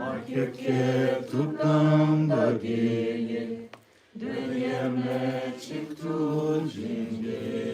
Makeke tukam dagi Duyeme chiktu jinge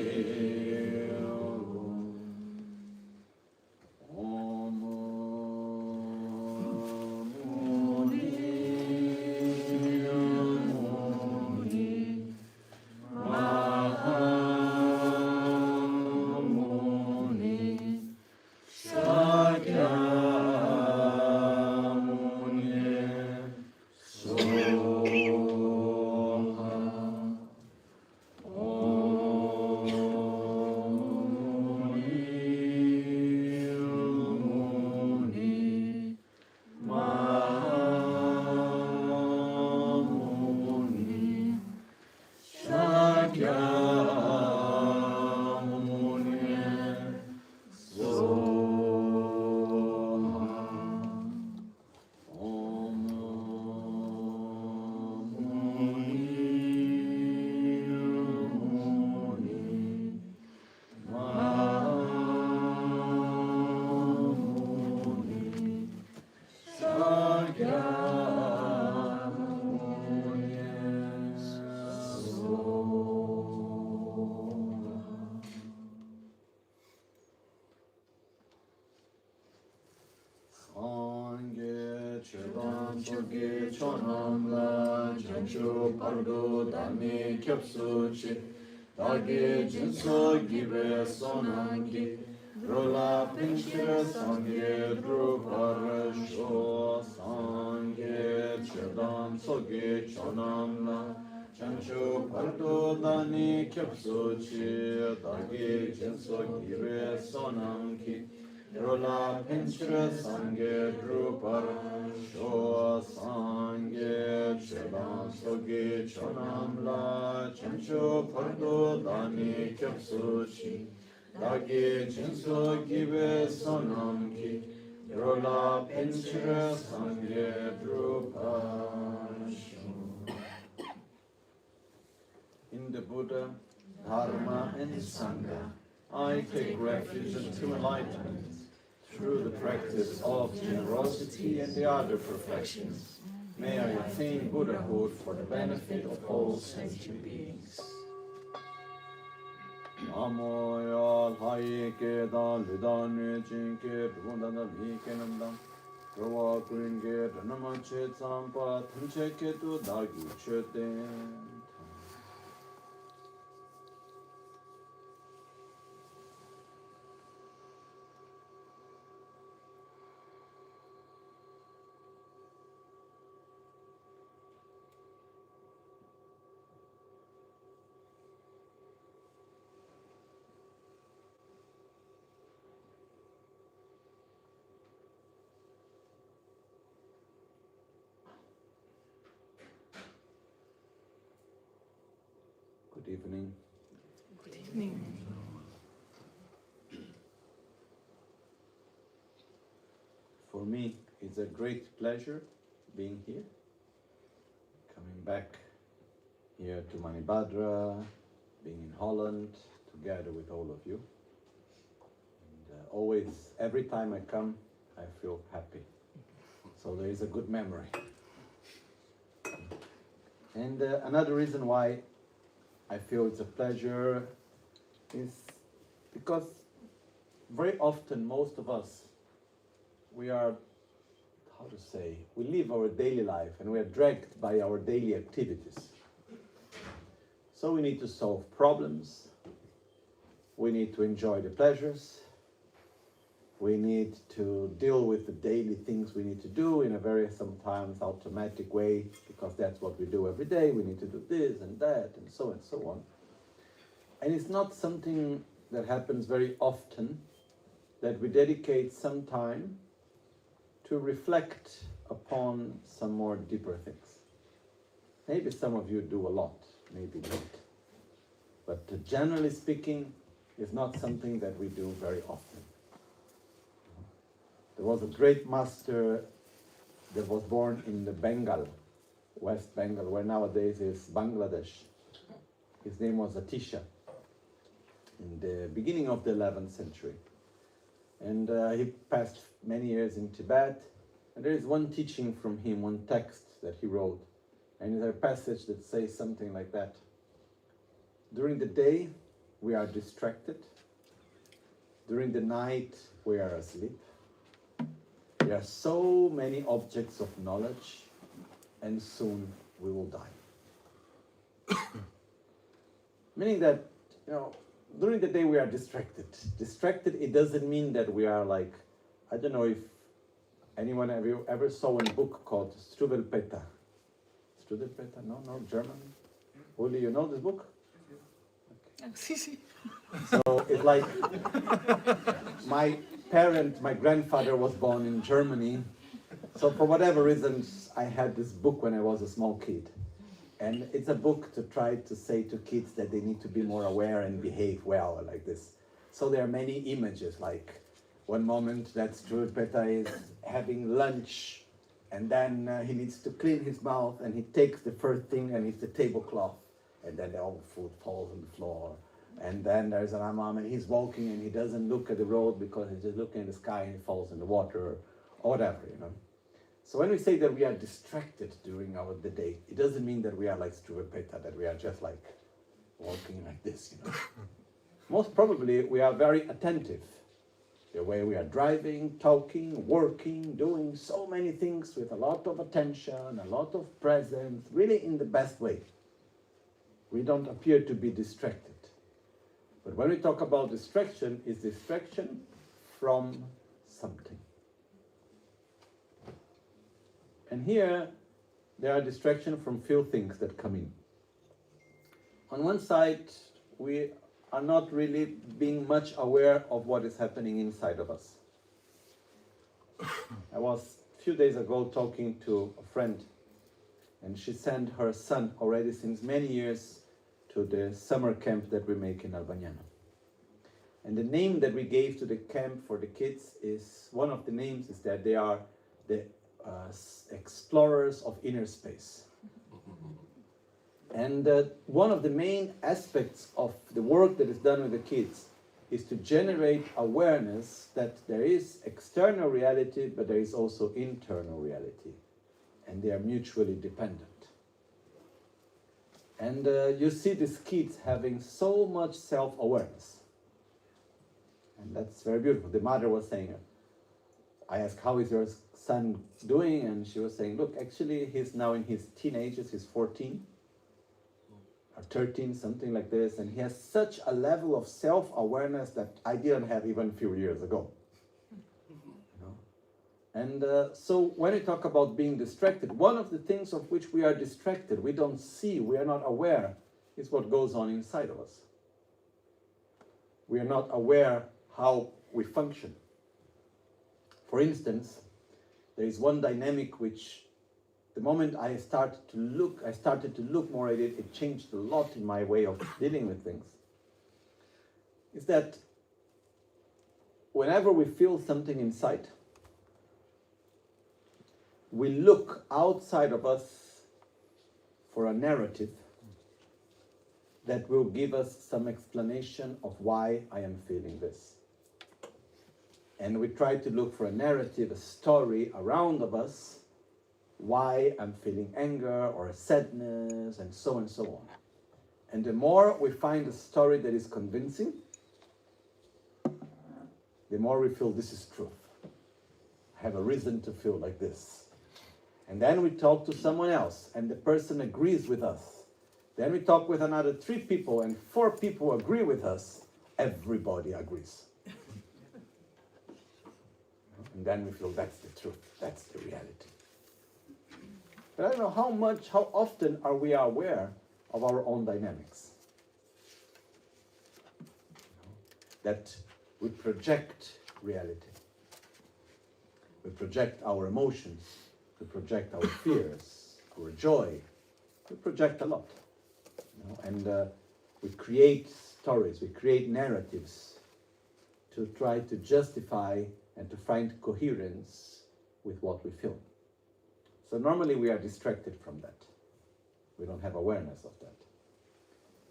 Chogi chonamla janchu pardo dami kyapsuchi dagi jinso gibe sonangi rola pinchira sangye drupara sho sangye chedam sogi chonamla janchu pardo dami kyapsuchi dagi jinso gibe sonangi rola pinchira sangye drupara sho sangye chelam sogi chonamla chancho pardo dani kyapsuchi dagi jinso gibe sonamki rola pinchira sangye drupara sho. In the Buddha, Dharma and Sangha, I take refuge unto enlightenment through the practice of generosity and the other perfections. May I attain Buddhahood for the benefit of all sentient beings. Namo ya lai ke da lida nue jin ke dhunda da li ke namdam Rawa kuin ke dhanama che tsampa thanche ke tu dagi che ten. Good evening. Good evening. For me, it's a great pleasure being here, coming back here to Bhadra, being in Holland, together with all of you. And always, every time I come, I feel happy. So there is a good memory. And another reason why I feel it's a pleasure is because very often most of us, we are, how to say, we live our daily life and we are dragged by our daily activities. So we need to solve problems, we need to enjoy the pleasures, we need to deal with the daily things we need to do in a very sometimes automatic way, because that's what we do every day. We need to do this and that and so on. And it's not something that happens very often that we dedicate some time to reflect upon some more deeper things. Maybe some of you do a lot, maybe not. But generally speaking, it's not something that we do very often. There was a great master that was born in the Bengal, West Bengal, where nowadays is Bangladesh. His name was Atisha, in the beginning of the 11th century. And he passed many years in Tibet, And there is one teaching from him, one text that he wrote, and there's a passage that says something like that. During the day, we are distracted. During the night, we are asleep. There are so many objects of knowledge, and soon we will die. Meaning that, during the day we are distracted. Distracted, it doesn't mean that we are like, I don't know if anyone ever saw a book called Struwwelpeter. Struwwelpeter? No, German? Uli, you know this book? Okay. So it's like, my grandfather was born in Germany. So for whatever reasons, I had this book when I was a small kid. And it's a book to try to say to kids that they need to be more aware and behave well like this. So there are many images, like one moment that Struwwelpeter is having lunch, and then he needs to clean his mouth, and he takes the first thing and it's the tablecloth, and then all the food falls on the floor. And then there's an Imam and he's walking and he doesn't look at the road because he's just looking at the sky and he falls in the water or whatever, So when we say that we are distracted during the day, it doesn't mean that we are like Struwwelpeter, that we are just like walking like this, Most probably we are very attentive. The way we are driving, talking, working, doing so many things with a lot of attention, a lot of presence, really in the best way. We don't appear to be distracted. But when we talk about distraction, it's distraction from something. And here, there are distractions from few things that come in. On one side, we are not really being much aware of what is happening inside of us. I was a few days ago talking to a friend, and she sent her son already since many years to the summer camp that we make in Albania. And the name that we gave to the camp for the kids is, one of the names is that they are the explorers of inner space. And one of the main aspects of the work that is done with the kids is to generate awareness that there is external reality, but there is also internal reality. And they are mutually dependent. And you see these kids having so much self-awareness. And that's very beautiful. The mother was saying, I asked, how is your son doing? And she was saying, look, actually he's now in his teenagers, he's 14 or 13, something like this. And he has such a level of self-awareness that I didn't have even a few years ago. And so when we talk about being distracted, one of the things of which we are distracted, we don't see, we are not aware, is what goes on inside of us. We are not aware how we function. For instance, there is one dynamic which, the moment I started to look more at it, it changed a lot in my way of dealing with things. Is that whenever we feel something inside, we look outside of us for a narrative that will give us some explanation of why I am feeling this. And we try to look for a narrative, a story around of us, why I'm feeling anger or sadness and so on. And the more we find a story that is convincing, the more we feel this is truth. I have a reason to feel like this. And then we talk to someone else, and the person agrees with us. Then we talk with another 3 people, and 4 people agree with us. Everybody agrees. And then we feel that's the truth, that's the reality. But I don't know how often are we aware of our own dynamics? That we project reality. We project our emotions. We project our fears, our joy. We project a lot. And we create stories, we create narratives to try to justify and to find coherence with what we feel. So normally we are distracted from that. We don't have awareness of that.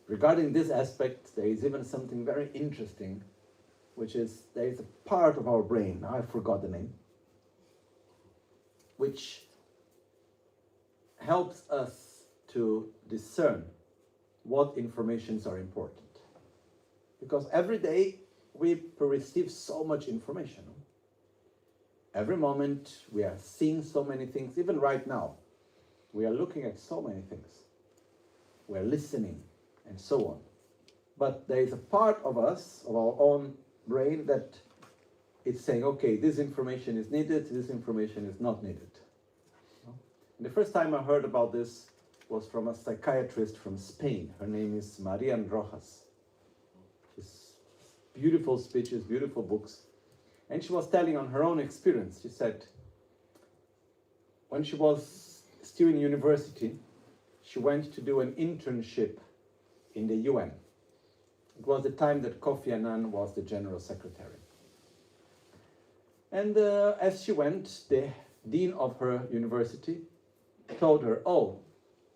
Regarding this aspect, there is even something very interesting, which is there is a part of our brain, now I forgot the name, which helps us to discern what informations are important. Because every day we receive so much information. Every moment we are seeing so many things. Even right now, we are looking at so many things. We are listening and so on. But there is a part of us, of our own brain, that it's saying, okay, this information is needed, this information is not needed. And the first time I heard about this was from a psychiatrist from Spain. Her name is Marian Rojas. She's beautiful speeches, beautiful books. And she was telling on her own experience. She said, when she was still in university, she went to do an internship in the UN. It was the time that Kofi Annan was the General Secretary. And as she went, the dean of her university told her, oh,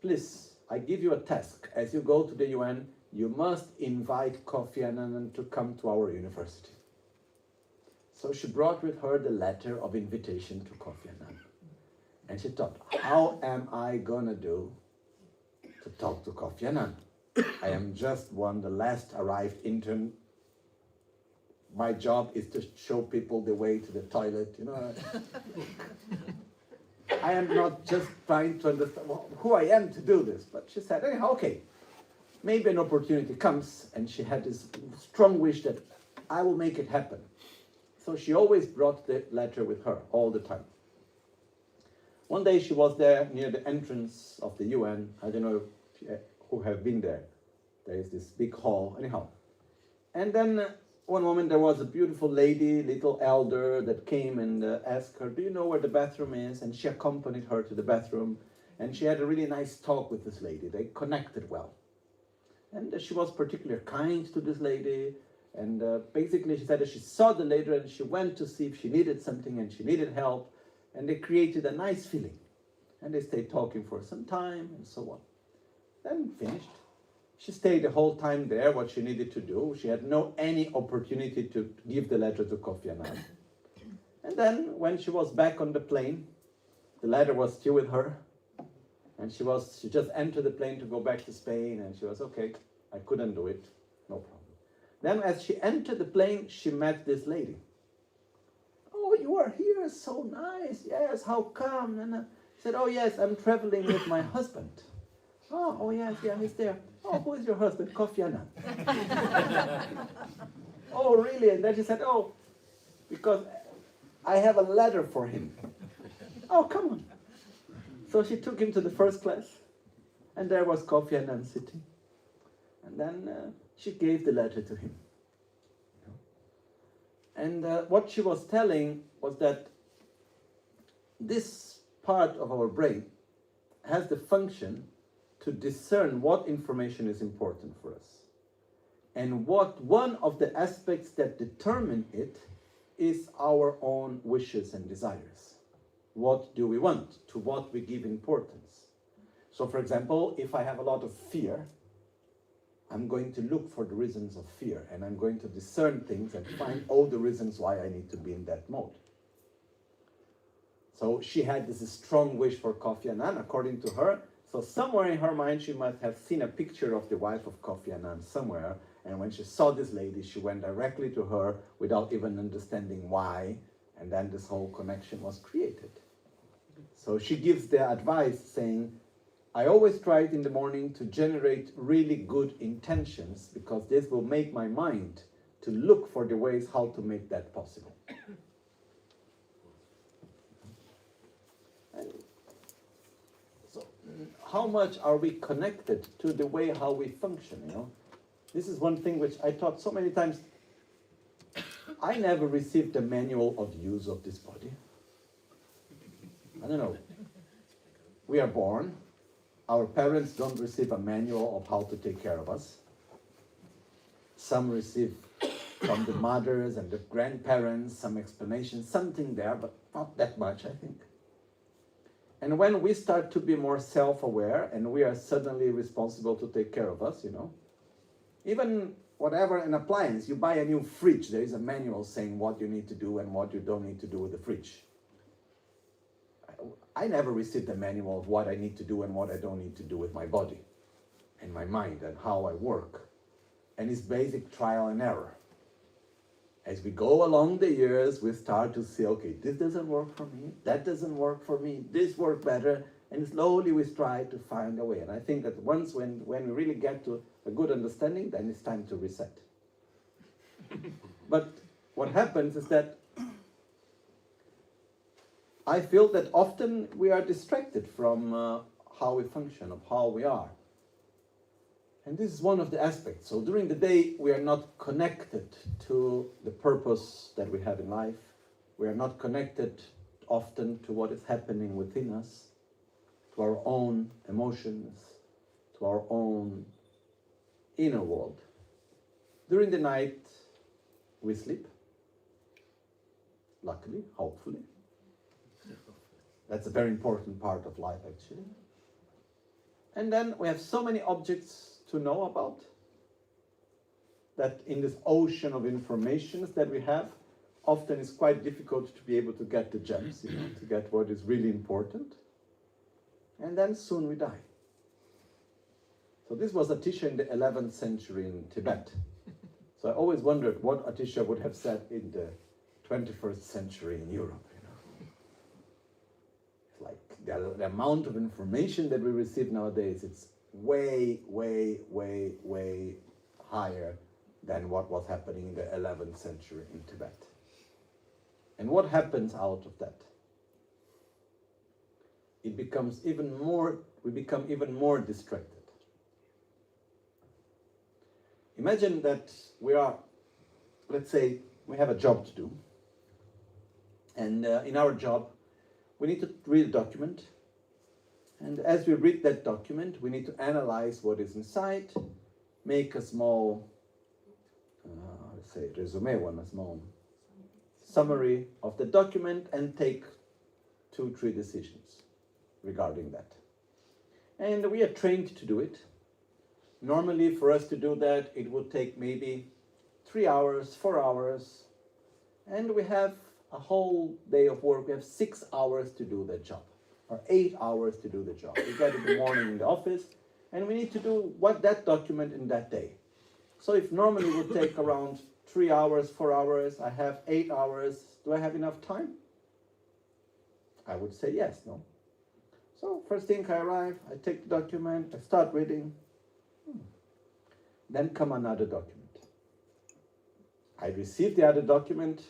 please, I give you a task. As you go to the UN, you must invite Kofi Annan to come to our university. So she brought with her the letter of invitation to Kofi Annan. And she thought, how am I gonna do to talk to Kofi Annan? I am just the last arrived intern. My job is to show people the way to the toilet, you know. I am not just trying to understand who I am to do this. But she said, anyhow, okay, maybe an opportunity comes. And she had this strong wish that I will make it happen. So she always brought the letter with her all the time. One day she was there near the entrance of the UN. I don't know who have been there. There is this big hall, anyhow. And then one moment there was a beautiful lady, little elder, that came and asked her, do you know where the bathroom is? And she accompanied her to the bathroom. And she had a really nice talk with this lady. They connected well. And she was particularly kind to this lady. And basically she said that she saw the lady and she went to see if she needed something and she needed help. And they created a nice feeling. And they stayed talking for some time and so on. Then finished. She stayed the whole time there, what she needed to do. She had any opportunity to give the letter to Kofi Annan. And then when she was back on the plane, the letter was still with her. And she just entered the plane to go back to Spain. And she was, okay, I couldn't do it. No problem. Then as she entered the plane, she met this lady. Oh, you are here, so nice. Yes, how come? And she said, oh yes, I'm traveling with my husband. Oh yes, yeah, he's there. Oh, who is your husband? Kofi Annan. Oh, really? And then she said, oh, because I have a letter for him. Oh, come on. So she took him to the first class, and there was Kofi Annan sitting. And then she gave the letter to him. And what she was telling was that this part of our brain has the function to discern what information is important for us. And one of the aspects that determine it is our own wishes and desires. What do we want? To what we give importance. So for example, if I have a lot of fear, I'm going to look for the reasons of fear, and I'm going to discern things and find all the reasons why I need to be in that mode. So she had this strong wish for Kofi Annan, according to her. So somewhere in her mind, she must have seen a picture of the wife of Kofi Annan somewhere. And when she saw this lady, she went directly to her without even understanding why. And then this whole connection was created. So she gives the advice saying, I always try it in the morning to generate really good intentions, because this will make my mind to look for the ways how to make that possible. And so how much are we connected to the way how we function, you know? This is one thing which I taught so many times. I never received a manual of use of this body. I don't know. We are born. Our parents don't receive a manual of how to take care of us. Some receive from the mothers and the grandparents some explanation, something there, but not that much, I think. And when we start to be more self-aware and we are suddenly responsible to take care of us, you know, even whatever, an appliance, you buy a new fridge, there is a manual saying what you need to do and what you don't need to do with the fridge. I never received a manual of what I need to do and what I don't need to do with my body and my mind and how I work. And it's basic trial and error. As we go along the years, we start to see, okay, this doesn't work for me, that doesn't work for me, this works better, and slowly we try to find a way. And I think that once when we really get to a good understanding, then it's time to reset. But what happens is that I feel that often we are distracted from how we function, of how we are. And this is one of the aspects. So during the day, we are not connected to the purpose that we have in life. We are not connected often to what is happening within us, to our own emotions, to our own inner world. During the night, we sleep. Luckily, hopefully. That's a very important part of life, actually. And then we have so many objects to know about that in this ocean of information that we have, often it's quite difficult to be able to get the gems, to get what is really important. And then soon we die. So this was Atisha in the 11th century in Tibet. So I always wondered what Atisha would have said in the 21st century in Europe. It's like the amount of information that we receive nowadays, it's way, way, way, way higher than what was happening in the 11th century in Tibet. And what happens out of that? It becomes even more, we become even more distracted. Imagine that we are, let's say, we have a job to do. And in our job, we need to read a document. And as we read that document, we need to analyze what is inside, make a small, let's say, resume, a small summary of the document, and take 2-3 decisions regarding that. And we are trained to do it. Normally, for us to do that, it would take maybe 3 hours, 4 hours, and we have a whole day of work. We have 6 hours to do that job, or 8 hours to do the job. We get in the morning in the office, and we need to do that document in that day. So if normally it would take around 3 hours, 4 hours, I have 8 hours, do I have enough time? I would say yes, no? So first thing I arrive, I take the document, I start reading. Then come another document. I receive the other document,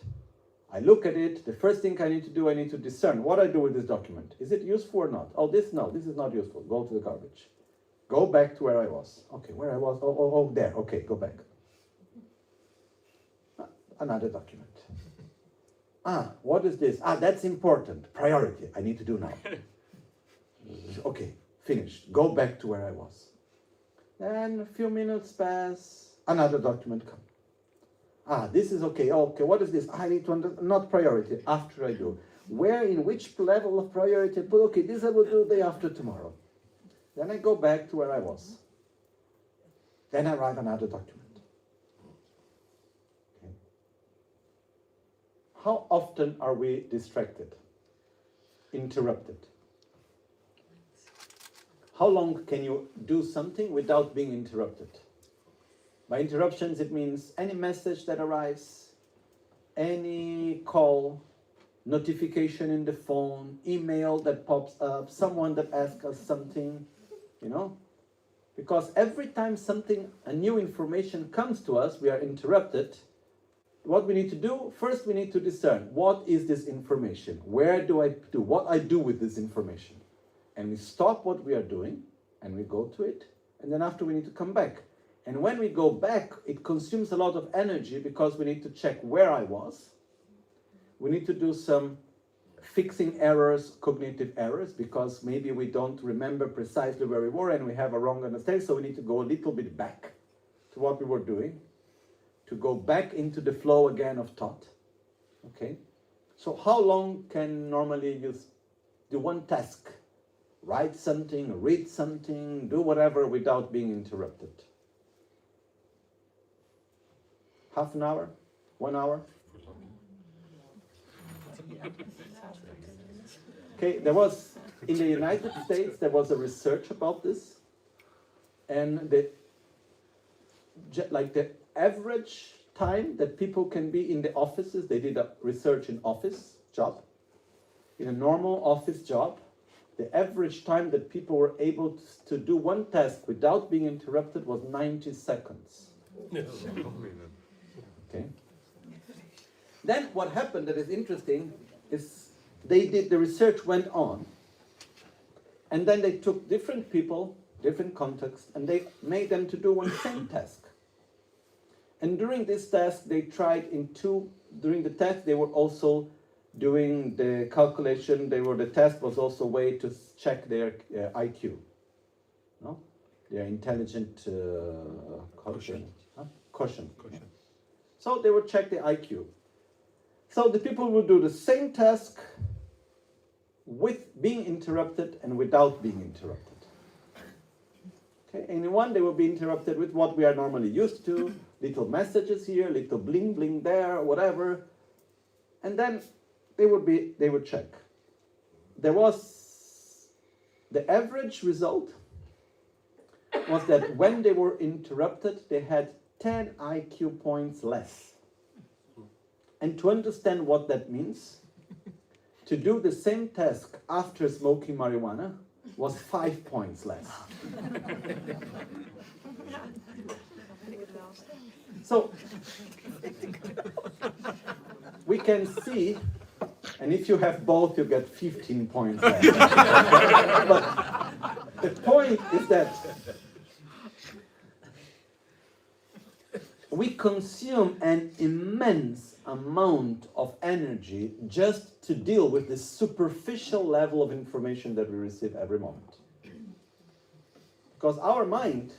I look at it, the first thing I need to do, I need to discern what I do with this document. Is it useful or not? Oh, this is not useful. Go to the garbage. Go back to where I was. Okay, where I was, oh, there, okay, go back. Another document. What is this? That's important, priority, I need to do now. Okay, finished, go back to where I was. Then a few minutes pass, another document comes. This is okay. Okay, what is this? I need to not priority, after I do. Where, in which level of priority? But okay, this I will do the day after tomorrow. Then I go back to where I was. Then I write another document. Okay. How often are we distracted? Interrupted? How long can you do something without being interrupted? By interruptions, it means any message that arrives, any call, notification in the phone, email that pops up, someone that asks us something, Because every time a new information comes to us, we are interrupted. What we need to do, first we need to discern, what is this information? Where do I do? What I do with this information? And we stop what we are doing, and we go to it, and then after we need to come back. And when we go back, it consumes a lot of energy because we need to check where I was. We need to do some fixing errors, cognitive errors, because maybe we don't remember precisely where we were and we have a wrong understanding, so we need to go a little bit back to what we were doing, to go back into the flow again of thought. Okay? So how long can normally you do one task? Write something, read something, do whatever without being interrupted? Half an hour? 1 hour? Okay, there was, in the United States, there was a research about this, and the average time that people can be in the offices, they did a research in office job, in a normal office job, the average time that people were able to do one task without being interrupted was 90 seconds. Okay. Then what happened that is interesting is the research went on, and then they took different people, different contexts, and they made them to do one same task. And during this task, they tried during the task, they were also doing the calculation, the task was also a way to check their IQ, no? Their intelligent quotient. Quotient. So they would check the IQ. So the people would do the same task with being interrupted and without being interrupted. Okay, and in one they will be interrupted with what we are normally used to, little messages here, little bling bling there, whatever, and then they would check. There was the average result was that when they were interrupted, they had 10 IQ points less. And to understand what that means, to do the same task after smoking marijuana was 5 points less. So we can see, and if you have both, you get 15 points less. But the point is that we consume an immense amount of energy just to deal with this superficial level of information that we receive every moment. Because our mind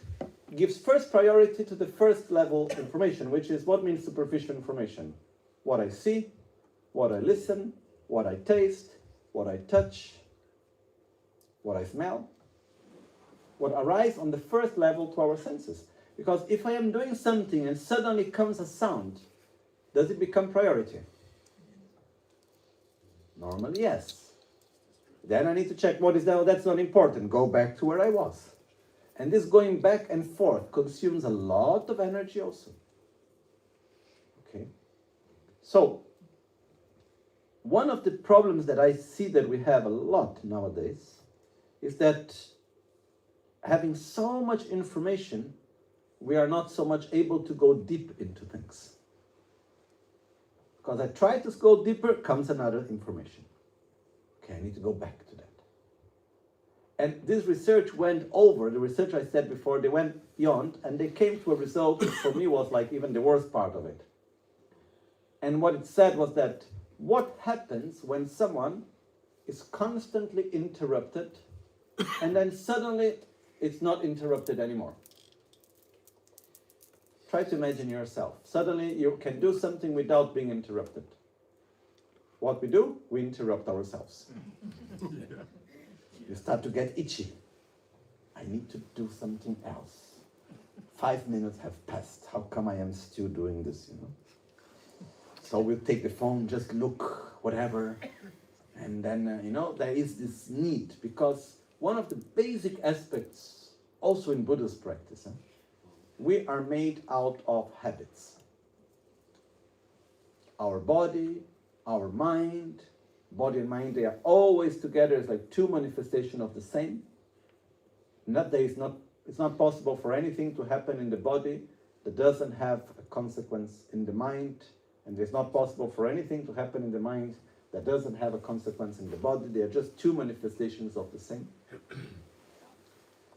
gives first priority to the first level information, which is what means superficial information. What I see, what I listen, what I taste, what I touch, what I smell, what arrives on the first level to our senses. Because if I am doing something and suddenly comes a sound, does it become priority? Normally, yes. Then I need to check what is that. Oh, that's not important. Go back to where I was. And this going back and forth consumes a lot of energy also. Okay. So, one of the problems that I see that we have a lot nowadays is that having so much information, we are not so much able to go deep into things. Because I try to go deeper, comes another information. Okay, I need to go back to that. And this research went over, the research I said before, they went beyond, and they came to a result which for me was like even the worst part of it. And what it said was that what happens when someone is constantly interrupted, and then suddenly it's not interrupted anymore? Try to imagine yourself. Suddenly you can do something without being interrupted. What we do? We interrupt ourselves. You start to get itchy. I need to do something else. 5 minutes have passed. How come I am still doing this, So we'll take the phone, just look, whatever. And then, there is this need. Because one of the basic aspects, also in Buddhist practice, we are made out of habits. Our body, our mind, body and mind, they are always together. It's like two manifestations of the same. It's not possible for anything to happen in the body that doesn't have a consequence in the mind, and it's not possible for anything to happen in the mind that doesn't have a consequence in the body. They are just two manifestations of the same.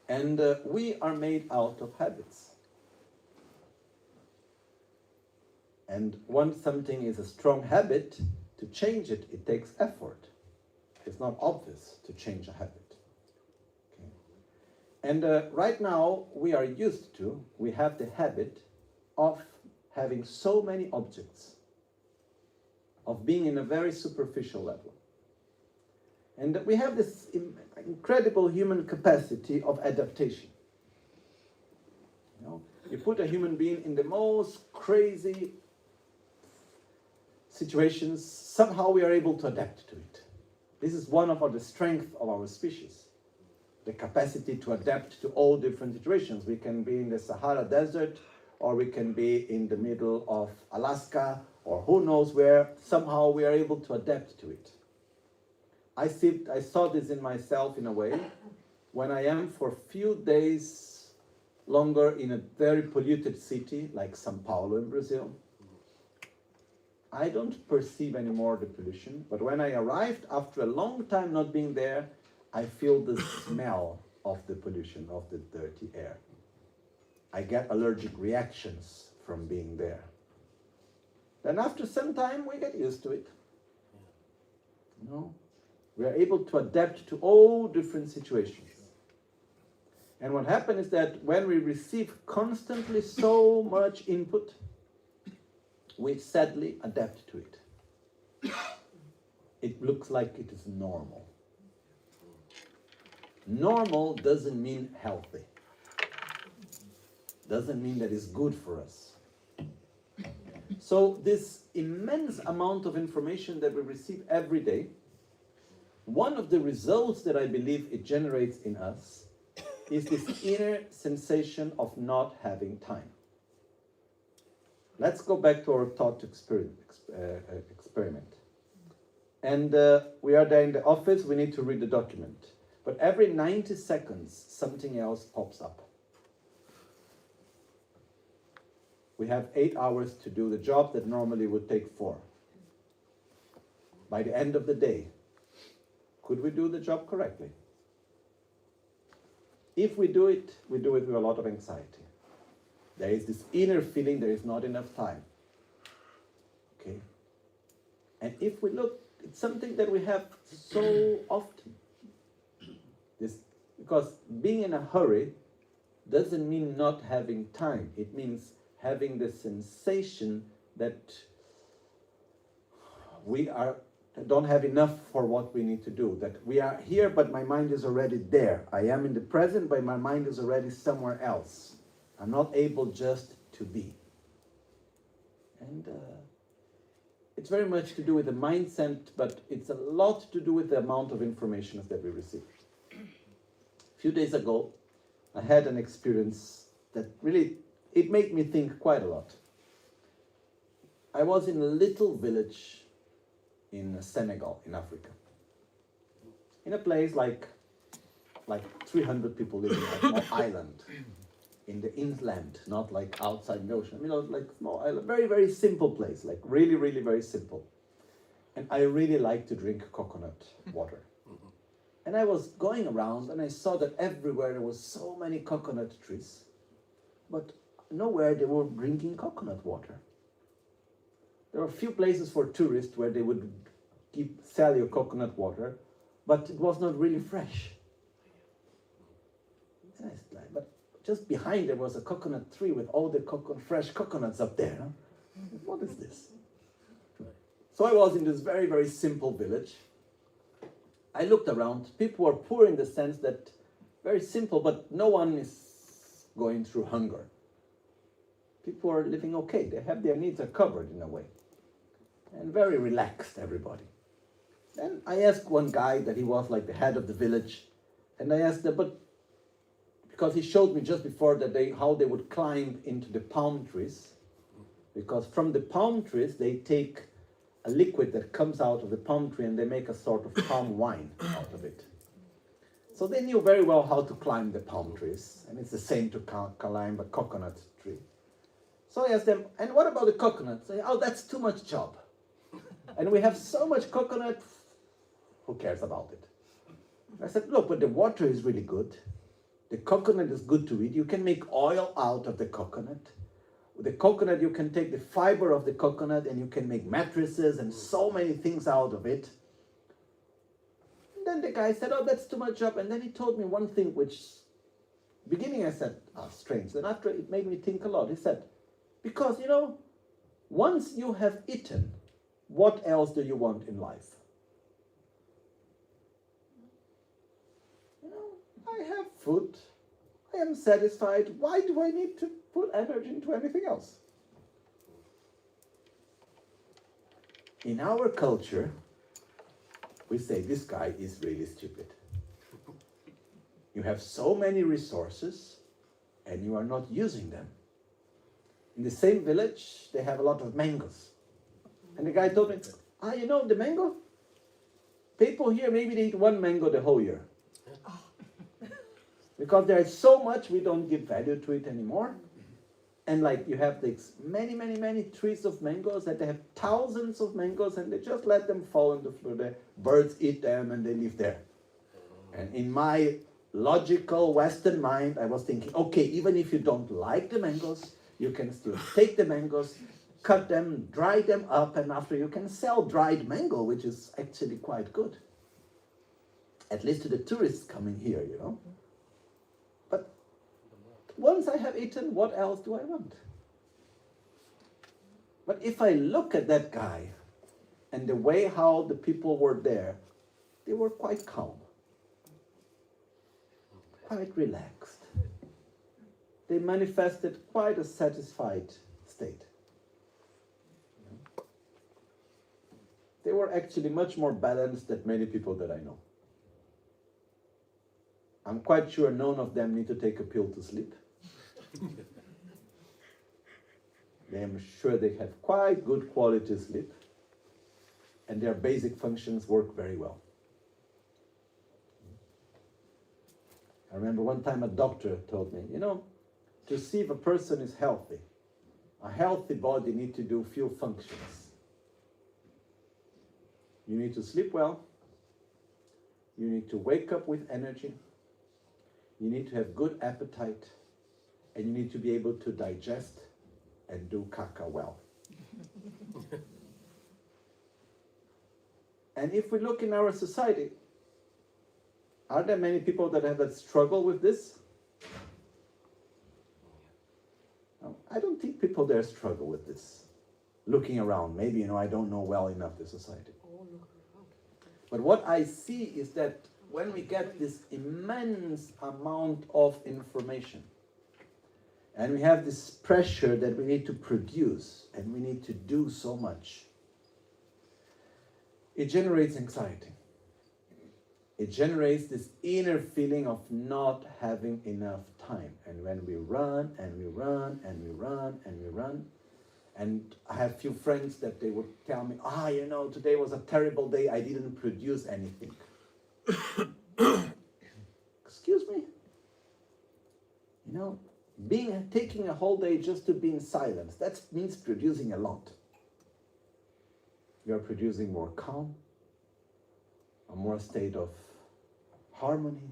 And we are made out of habits. And once something is a strong habit, to change it, it takes effort. It's not obvious to change a habit. Okay. And right now, we have the habit of having so many objects, of being in a very superficial level. And we have this incredible human capacity of adaptation. You put a human being in the most crazy situations, somehow we are able to adapt to it. This is one of the strengths of our species. The capacity to adapt to all different situations. We can be in the Sahara Desert, or we can be in the middle of Alaska, or who knows where. Somehow we are able to adapt to it. I saw this in myself in a way when I am for a few days longer in a very polluted city like São Paulo in Brazil. I don't perceive anymore the pollution, but when I arrived after a long time not being there, I feel the smell of the pollution, of the dirty air. I get allergic reactions from being there. Then after some time, we get used to it. You know, we are able to adapt to all different situations. And what happens is that when we receive constantly so much input, we sadly adapt to it. It looks like it is normal. Normal doesn't mean healthy. Doesn't mean that it's good for us. So this immense amount of information that we receive every day, one of the results that I believe it generates in us is this inner sensation of not having time. Let's go back to our thought experiment. And we are there in the office, we need to read the document. But every 90 seconds, something else pops up. We have 8 hours to do the job that normally would take 4. By the end of the day, could we do the job correctly? If we do it with a lot of anxiety. There is this inner feeling there is not enough time. Okay? And if we look, it's something that we have so often. Because being in a hurry doesn't mean not having time. It means having the sensation that we don't have enough for what we need to do. That we are here, but my mind is already there. I am in the present, but my mind is already somewhere else. I'm not able just to be. And it's very much to do with the mindset, but it's a lot to do with the amount of information that we receive. A few days ago, I had an experience that really, it made me think quite a lot. I was in a little village in Senegal, in Africa. In a place like 300 people living on a small island. In the inland, not like outside the ocean. You know, like small island, very, very simple place, like really, really very simple. And I really like to drink coconut water. And I was going around and I saw that everywhere there was so many coconut trees, but nowhere they were drinking coconut water. There were a few places for tourists where they would sell you coconut water, but it was not really fresh. But just behind there was a coconut tree with all the fresh coconuts up there. Huh? What is this? So I was in this very, very simple village. I looked around. People were poor in the sense that very simple, but no one is going through hunger. People are living okay. They have their needs are covered in a way. And very relaxed, everybody. Then I asked one guy that he was like the head of the village, and I asked him, but because he showed me just before that how they would climb into the palm trees, because from the palm trees they take a liquid that comes out of the palm tree and they make a sort of palm wine out of it. So they knew very well how to climb the palm trees, and it's the same to climb a coconut tree. So I asked them, and what about the coconuts? They say, oh, that's too much job. And we have so much coconut, who cares about it? I said, look, but the water is really good. The coconut is good to eat. You can make oil out of the coconut. With the coconut, you can take the fiber of the coconut and you can make mattresses and so many things out of it. And then the guy said, oh, that's too much job. And then he told me one thing which, beginning I said, strange. Then after it made me think a lot. He said, because, you know, once you have eaten, what else do you want in life? You know, I have food. I am satisfied. Why do I need to put energy into anything else? In our culture, we say this guy is really stupid. You have so many resources and you are not using them. In the same village, they have a lot of mangoes. And the guy told me, you know the mango? People here, maybe they eat one mango the whole year. Because there is so much, we don't give value to it anymore. And like you have these many trees of mangoes, that they have thousands of mangoes, and they just let them fall on the floor. The birds eat them and they live there. And in my logical Western mind, I was thinking, okay, even if you don't like the mangoes, you can still take the mangoes, cut them, dry them up, and after you can sell dried mango, which is actually quite good. At least to the tourists coming here, you know. But once I have eaten, what else do I want? But if I look at that guy and the way how the people were there, they were quite calm, quite relaxed. They manifested quite a satisfied state. They were actually much more balanced than many people that I know. I'm quite sure none of them need to take a pill to sleep. I'm sure they have quite good quality sleep, and their basic functions work very well. I remember one time a doctor told me, you know, to see if a person is healthy, a healthy body needs to do few functions. You need to sleep well, you need to wake up with energy, you need to have good appetite, and you need to be able to digest and do caca well. And if we look in our society, are there many people that have that struggle with this? No, I don't think people there struggle with this. Looking around, maybe, you know, I don't know well enough the society. But what I see is that when we get this immense amount of information, and we have this pressure that we need to produce, and we need to do so much, it generates anxiety. It generates this inner feeling of not having enough time. And when we run, and we run, and we run, and we run, and I have few friends that they would tell me, you know, today was a terrible day, I didn't produce anything. Excuse me? You know, taking a whole day just to be in silence, that means producing a lot. You are producing more calm, a more state of harmony.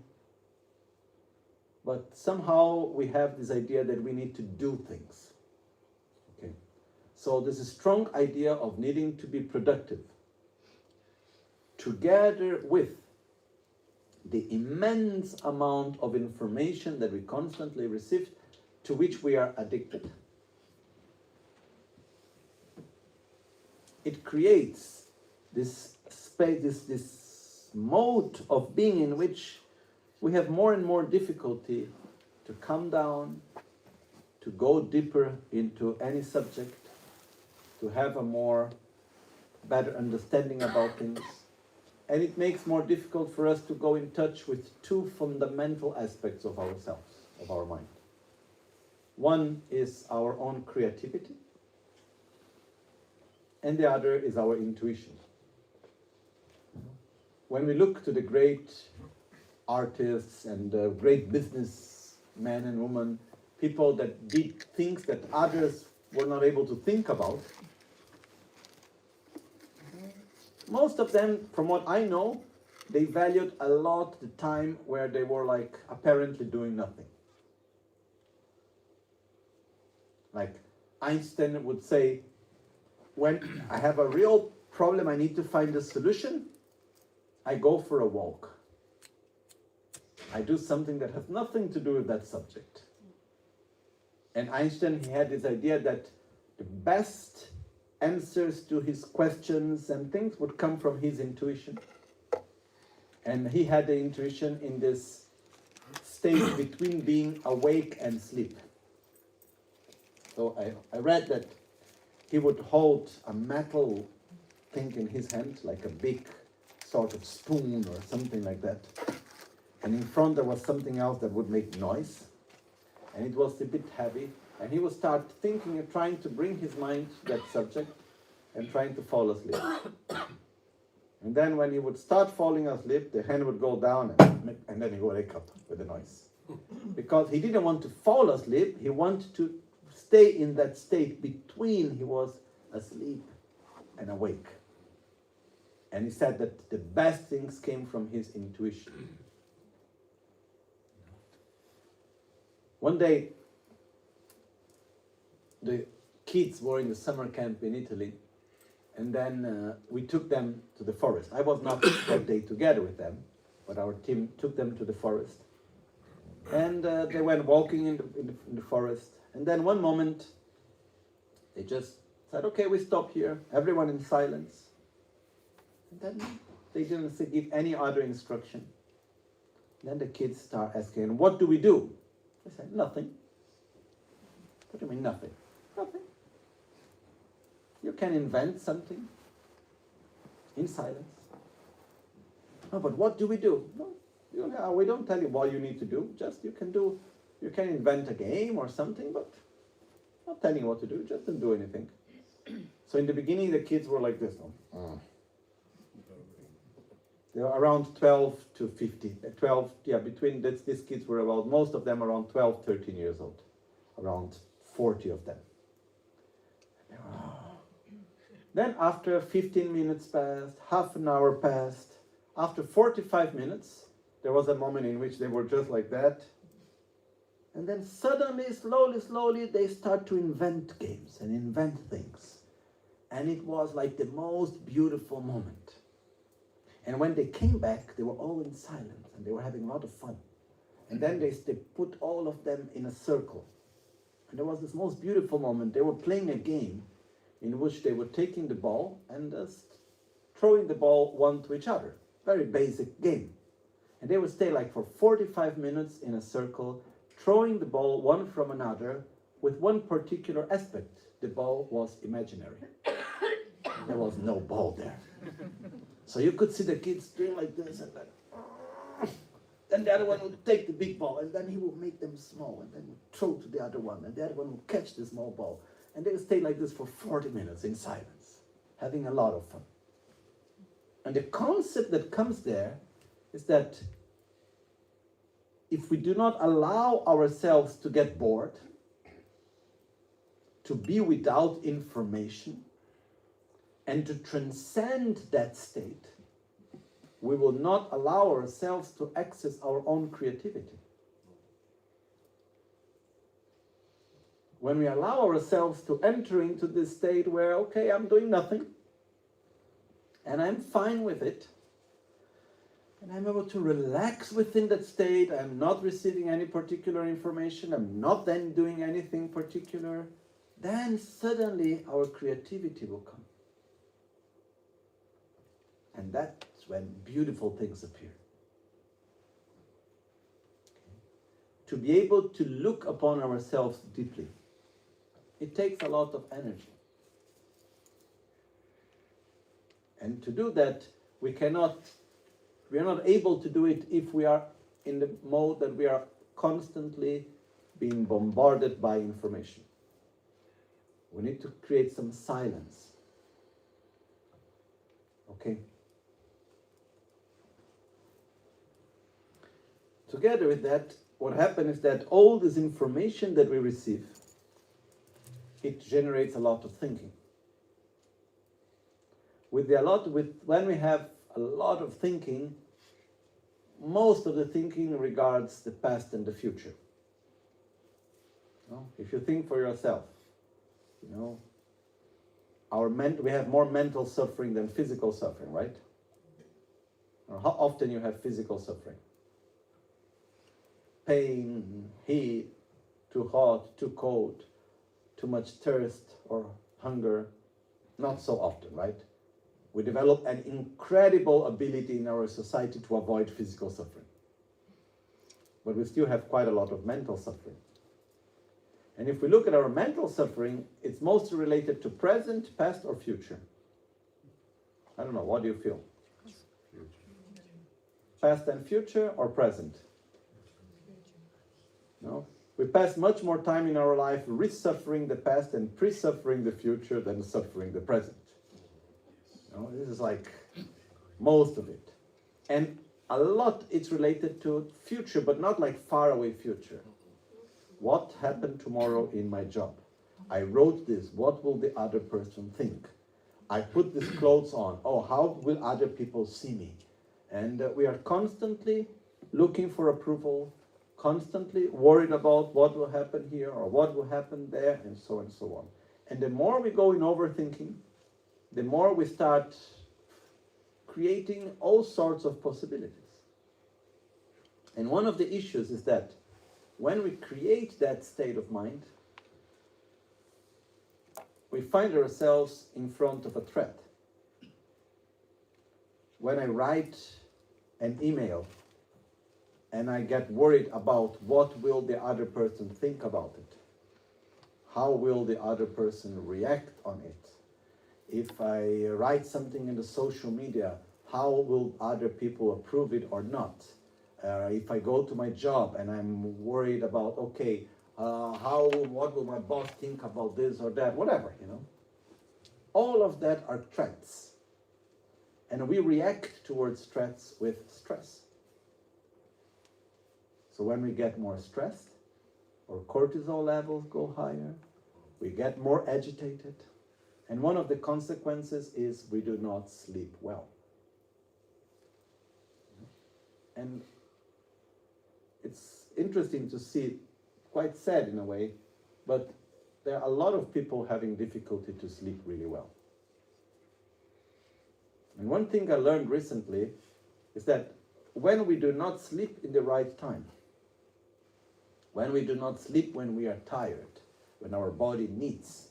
But somehow we have this idea that we need to do things. Okay? So there's a strong idea of needing to be productive, together with the immense amount of information that we constantly receive, to which we are addicted. It creates this space, this mode of being in which we have more and more difficulty to come down, to go deeper into any subject, to have a more better understanding about things. And it makes more difficult for us to go in touch with two fundamental aspects of ourselves, of our mind. One is our own creativity, and the other is our intuition. When we look to the great artists and great businessmen and women, people that did things that others were not able to think about, most of them, from what I know, they valued a lot the time where they were like apparently doing nothing. Like Einstein would say, when I have a real problem, I need to find a solution, I go for a walk. I do something that has nothing to do with that subject. And Einstein, he had this idea that the best answers to his questions and things would come from his intuition. And he had the intuition in this state between being awake and sleep. So I read that he would hold a metal thing in his hand, like a big sort of spoon or something like that. And in front there was something else that would make noise. And it was a bit heavy. And he would start thinking and trying to bring his mind to that subject and trying to fall asleep. And then when he would start falling asleep, the hand would go down and then he would wake up with the noise. Because he didn't want to fall asleep, he wanted to stay in that state between he was asleep and awake. And he said that the best things came from his intuition. One day, the kids were in the summer camp in Italy, and then we took them to the forest. I was not that day together with them, but our team took them to the forest. And they went walking in the forest. And then one moment, they just said, okay, we stop here, everyone in silence. And then they didn't give any other instruction. Then the kids start asking, what do we do? I said, nothing. What do you mean nothing? Nothing. You can invent something in silence. Oh, but what do we do? No, we don't tell you what you need to do. Just you can invent a game or something, but not telling you what to do. Just don't do anything. So in the beginning, the kids were like this. They were around 12 to 15. 12, between these kids were about, most of them around 12, 13 years old. Around 40 of them. Then after 15 minutes passed, half an hour passed. After 45 minutes, there was a moment in which they were just like that. And then suddenly, slowly, they start to invent games and invent things. And it was like the most beautiful moment. And when they came back, they were all in silence and they were having a lot of fun. And then they put all of them in a circle. And there was this most beautiful moment. They were playing a game in which they were taking the ball and throwing the ball one to each other. Very basic game. And they would stay like for 45 minutes in a circle, throwing the ball one from another with one particular aspect. The ball was imaginary. There was no ball there. So you could see the kids doing like this and then. Then the other one would take the big ball and then he would make them small and then would throw to the other one and the other one would catch the small ball. And they would stay like this for 40 minutes in silence, having a lot of fun. And the concept that comes there is that if we do not allow ourselves to get bored, to be without information, and to transcend that state, we will not allow ourselves to access our own creativity. When we allow ourselves to enter into this state where, okay, I'm doing nothing, and I'm fine with it, and I'm able to relax within that state, I'm not receiving any particular information, I'm not then doing anything particular, then suddenly our creativity will come. And that's when beautiful things appear. Okay. To be able to look upon ourselves deeply, it takes a lot of energy. And to do that, we are not able to do it if we are in the mode that we are constantly being bombarded by information. We need to create some silence. Okay? Together with that, what happens is that all this information that we receive, it generates a lot of thinking. When we have a lot of thinking, most of the thinking regards the past and the future. No? If you think for yourself, we have more mental suffering than physical suffering, right? Or how often you have physical suffering? Pain, heat, too hot, too cold, too much thirst or hunger. Not so often, right? We develop an incredible ability in our society to avoid physical suffering. But we still have quite a lot of mental suffering. And if we look at our mental suffering, it's mostly related to present, past, or future. I don't know, what do you feel? Past and future or present? No? We pass much more time in our life re-suffering the past and pre-suffering the future than suffering the present. No? This is like most of it. And a lot it's related to future, but not like far away future. What happened tomorrow in my job? I wrote this. What will the other person think? I put these clothes on. Oh, how will other people see me? And we are constantly looking for approval, constantly worried about what will happen here or what will happen there, and so on. And the more we go in overthinking, the more we start creating all sorts of possibilities. And one of the issues is that when we create that state of mind, we find ourselves in front of a threat. When I write an email and I get worried about what will the other person think about it, how will the other person react on it? If I write something in the social media, how will other people approve it or not? If I go to my job and I'm worried about, okay, what will my boss think about this or that, whatever, you know. All of that are threats. And we react towards threats with stress. So when we get more stressed, our cortisol levels go higher, we get more agitated, and one of the consequences is we do not sleep well. And it's interesting to see, quite sad in a way, but there are a lot of people having difficulty to sleep really well. And one thing I learned recently is that when we do not sleep in the right time, when we do not sleep when we are tired, when our body needs,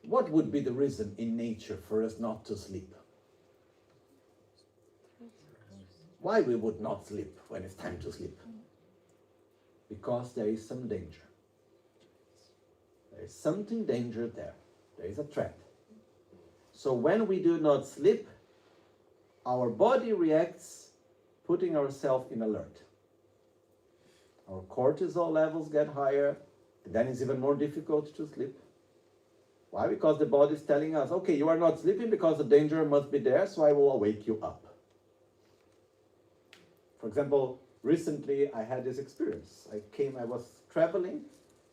what would be the reason in nature for us not to sleep? Why we would not sleep when it's time to sleep? Because there is some danger. There is something danger there. There is a threat. So when we do not sleep, our body reacts, putting ourselves in alert. Our cortisol levels get higher, and then it's even more difficult to sleep. Why? Because the body is telling us, okay, you are not sleeping because the danger must be there, so I will wake you up. For example, recently I had this experience. I was traveling,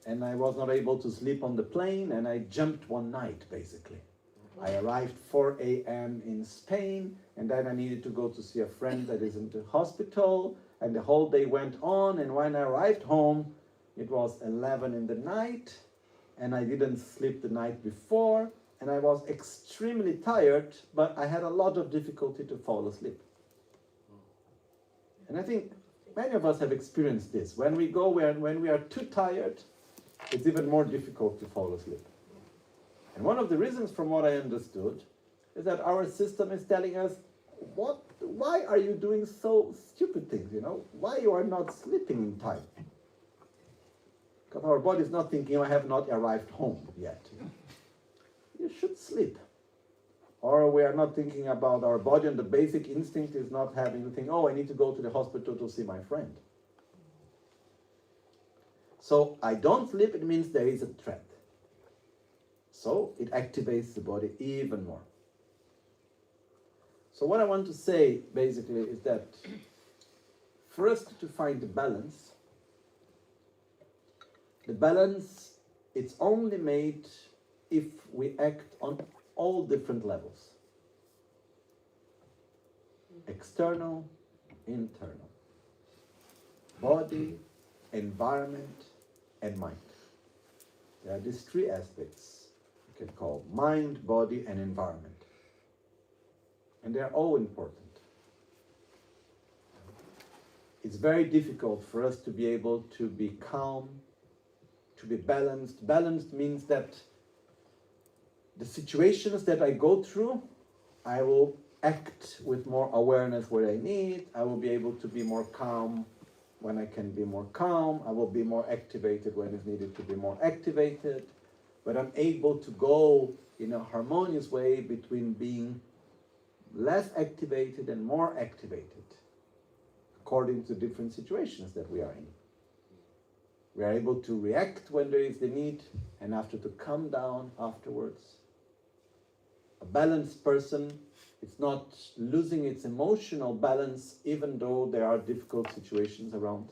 and I was not able to sleep on the plane, and I jumped one night, basically. I arrived 4 a.m. in Spain, and then I needed to go to see a friend that is in the hospital, and the whole day went on, and when I arrived home, it was 11 in the night, and I didn't sleep the night before, and I was extremely tired, but I had a lot of difficulty to fall asleep. And I think many of us have experienced this. When we are too tired, it's even more difficult to fall asleep. And one of the reasons, from what I understood, is that our system is telling us, why are you doing so stupid things, you know? Why you are not sleeping in time? Because our body is not thinking, I have not arrived home yet. You should sleep. Or we are not thinking about our body, and the basic instinct is not having to think, I need to go to the hospital to see my friend. So I don't sleep, it means there is a threat. So it activates the body even more. So what I want to say, basically, is that for us to find the balance, it's only made if we act on all different levels. External, internal. Body, environment, and mind. There are these three aspects we can call mind, body, and environment. And they are all important. It's very difficult for us to be able to be calm, to be balanced. Balanced means that the situations that I go through, I will act with more awareness where I need. I will be able to be more calm when I can be more calm. I will be more activated when it's needed to be more activated. But I'm able to go in a harmonious way between being less activated and more activated. according to different situations that we are in. We are able to react when there is the need and after to come down afterwards. A balanced person is not losing its emotional balance even though there are difficult situations around.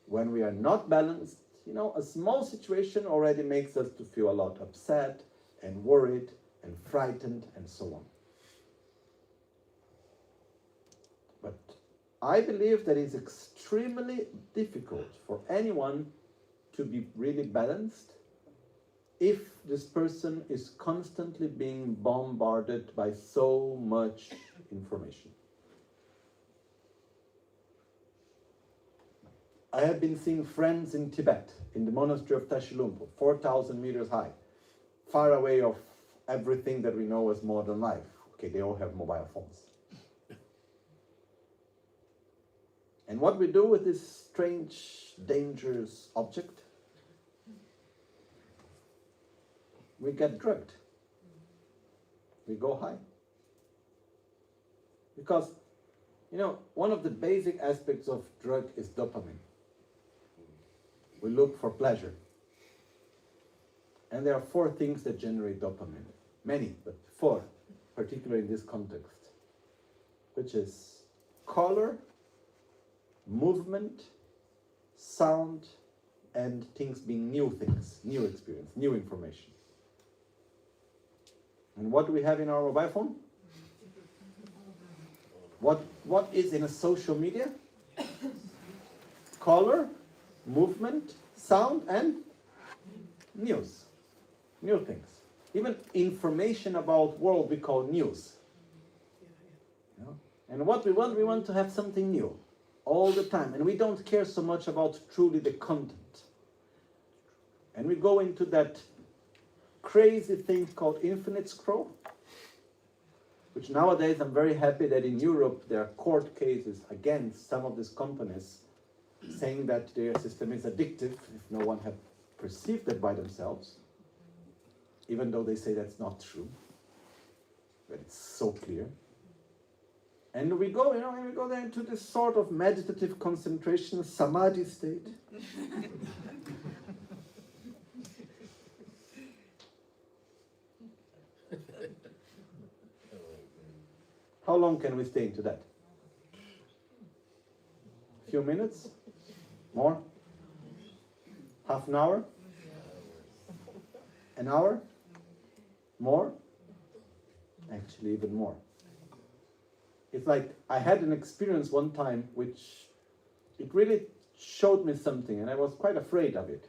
When we are not balanced, a small situation already makes us to feel a lot upset and worried and frightened and so on. But I believe that it's extremely difficult for anyone to be really balanced if this person is constantly being bombarded by so much information. I have been seeing friends in Tibet, in the monastery of Tashilhunpo, 4,000 meters high, far away of everything that we know as modern life. Okay, they all have mobile phones. And what we do with this strange, dangerous object? We get drugged. We go high. Because, one of the basic aspects of drug is dopamine. We look for pleasure. And there are 4 things that generate dopamine. Many, but 4, particularly in this context. Which is color, movement, sound, and things being new things, new experience, new information. And what do we have in our mobile phone? What is in a social media? Color, movement, sound, and news. New things. Even information about world we call news. And what we want to have something new all the time. And we don't care so much about truly the content. And we go into that crazy thing called infinite scroll, which nowadays I'm very happy that in Europe there are court cases against some of these companies saying that their system is addictive if no one have perceived that by themselves, even though they say that's not true, but it's so clear. And we go, and we go there into this sort of meditative concentration, samadhi state. How long can we stay into that? A few minutes? More? Half an hour? An hour? More? Actually, even more. It's like I had an experience one time which it really showed me something, and I was quite afraid of it.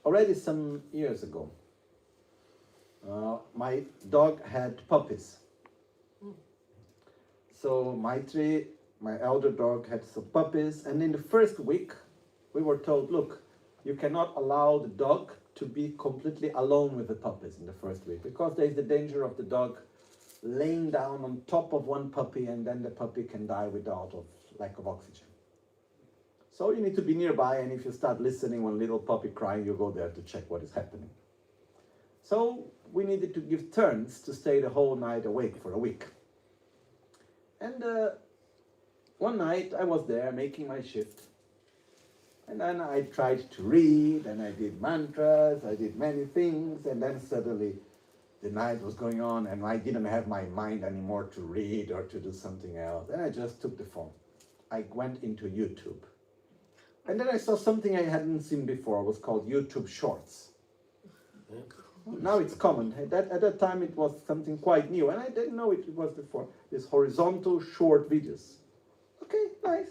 Already some years ago, my dog had puppies. So Maitri, my elder dog, had some puppies, and in the first week we were told, look, you cannot allow the dog to be completely alone with the puppies in the first week, because there is the danger of the dog laying down on top of one puppy and then the puppy can die without lack of oxygen. So you need to be nearby, and if you start listening when little puppy crying, you go there to check what is happening. So we needed to give turns to stay the whole night awake for a week. And one night I was there making my shift, and then I tried to read, and I did mantras, I did many things, and then suddenly the night was going on and I didn't have my mind anymore to read or to do something else. And I just took the phone. I went into YouTube. And then I saw something I hadn't seen before. It was called YouTube Shorts. Now it's common. At that time it was something quite new, and I didn't know it was before. These horizontal short videos. Okay, nice.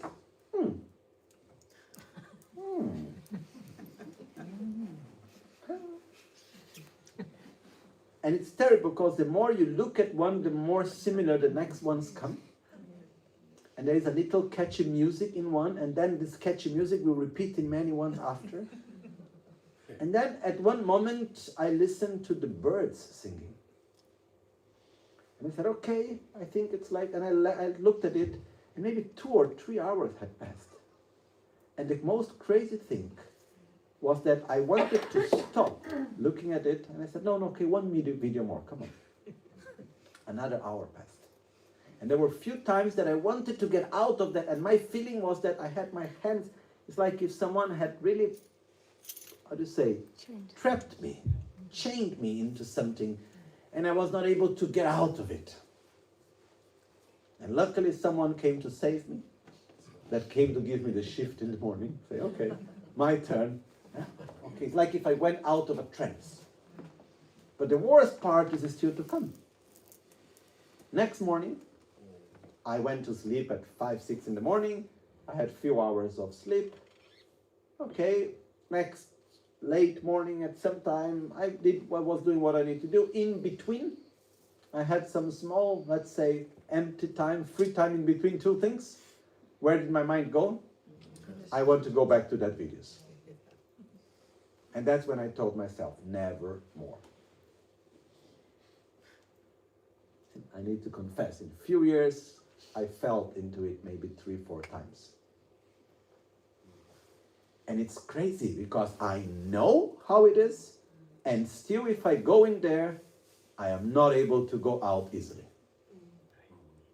And it's terrible because the more you look at one, the more similar the next ones come. And there is a little catchy music in one, and then this catchy music will repeat in many ones after. And then at one moment, I listened to the birds singing. And I said, okay, I think it's like, and I looked at it, and maybe 2 or 3 hours had passed. And the most crazy thing was that I wanted to stop looking at it, and I said, no, okay, one video more, come on. Another hour passed. And there were a few times that I wanted to get out of that, and my feeling was that I had my hands, it's like if someone had really, how do you say, trapped me, chained me into something, and I was not able to get out of it. And luckily someone came to save me, that came to give me the shift in the morning, say, okay, my turn. Okay, it's like if I went out of a trance. But the worst part is still to come. Next morning, I went to sleep at 5, 6 in the morning. I had a few hours of sleep. Okay, next late morning at some time, I was doing what I need to do. In between, I had some small, let's say, empty time, free time in between two things. Where did my mind go? I want to go back to that videos. And that's when I told myself, never more. I need to confess, in a few years, I fell into it maybe 3, 4 times. And it's crazy because I know how it is, and still if I go in there, I am not able to go out easily.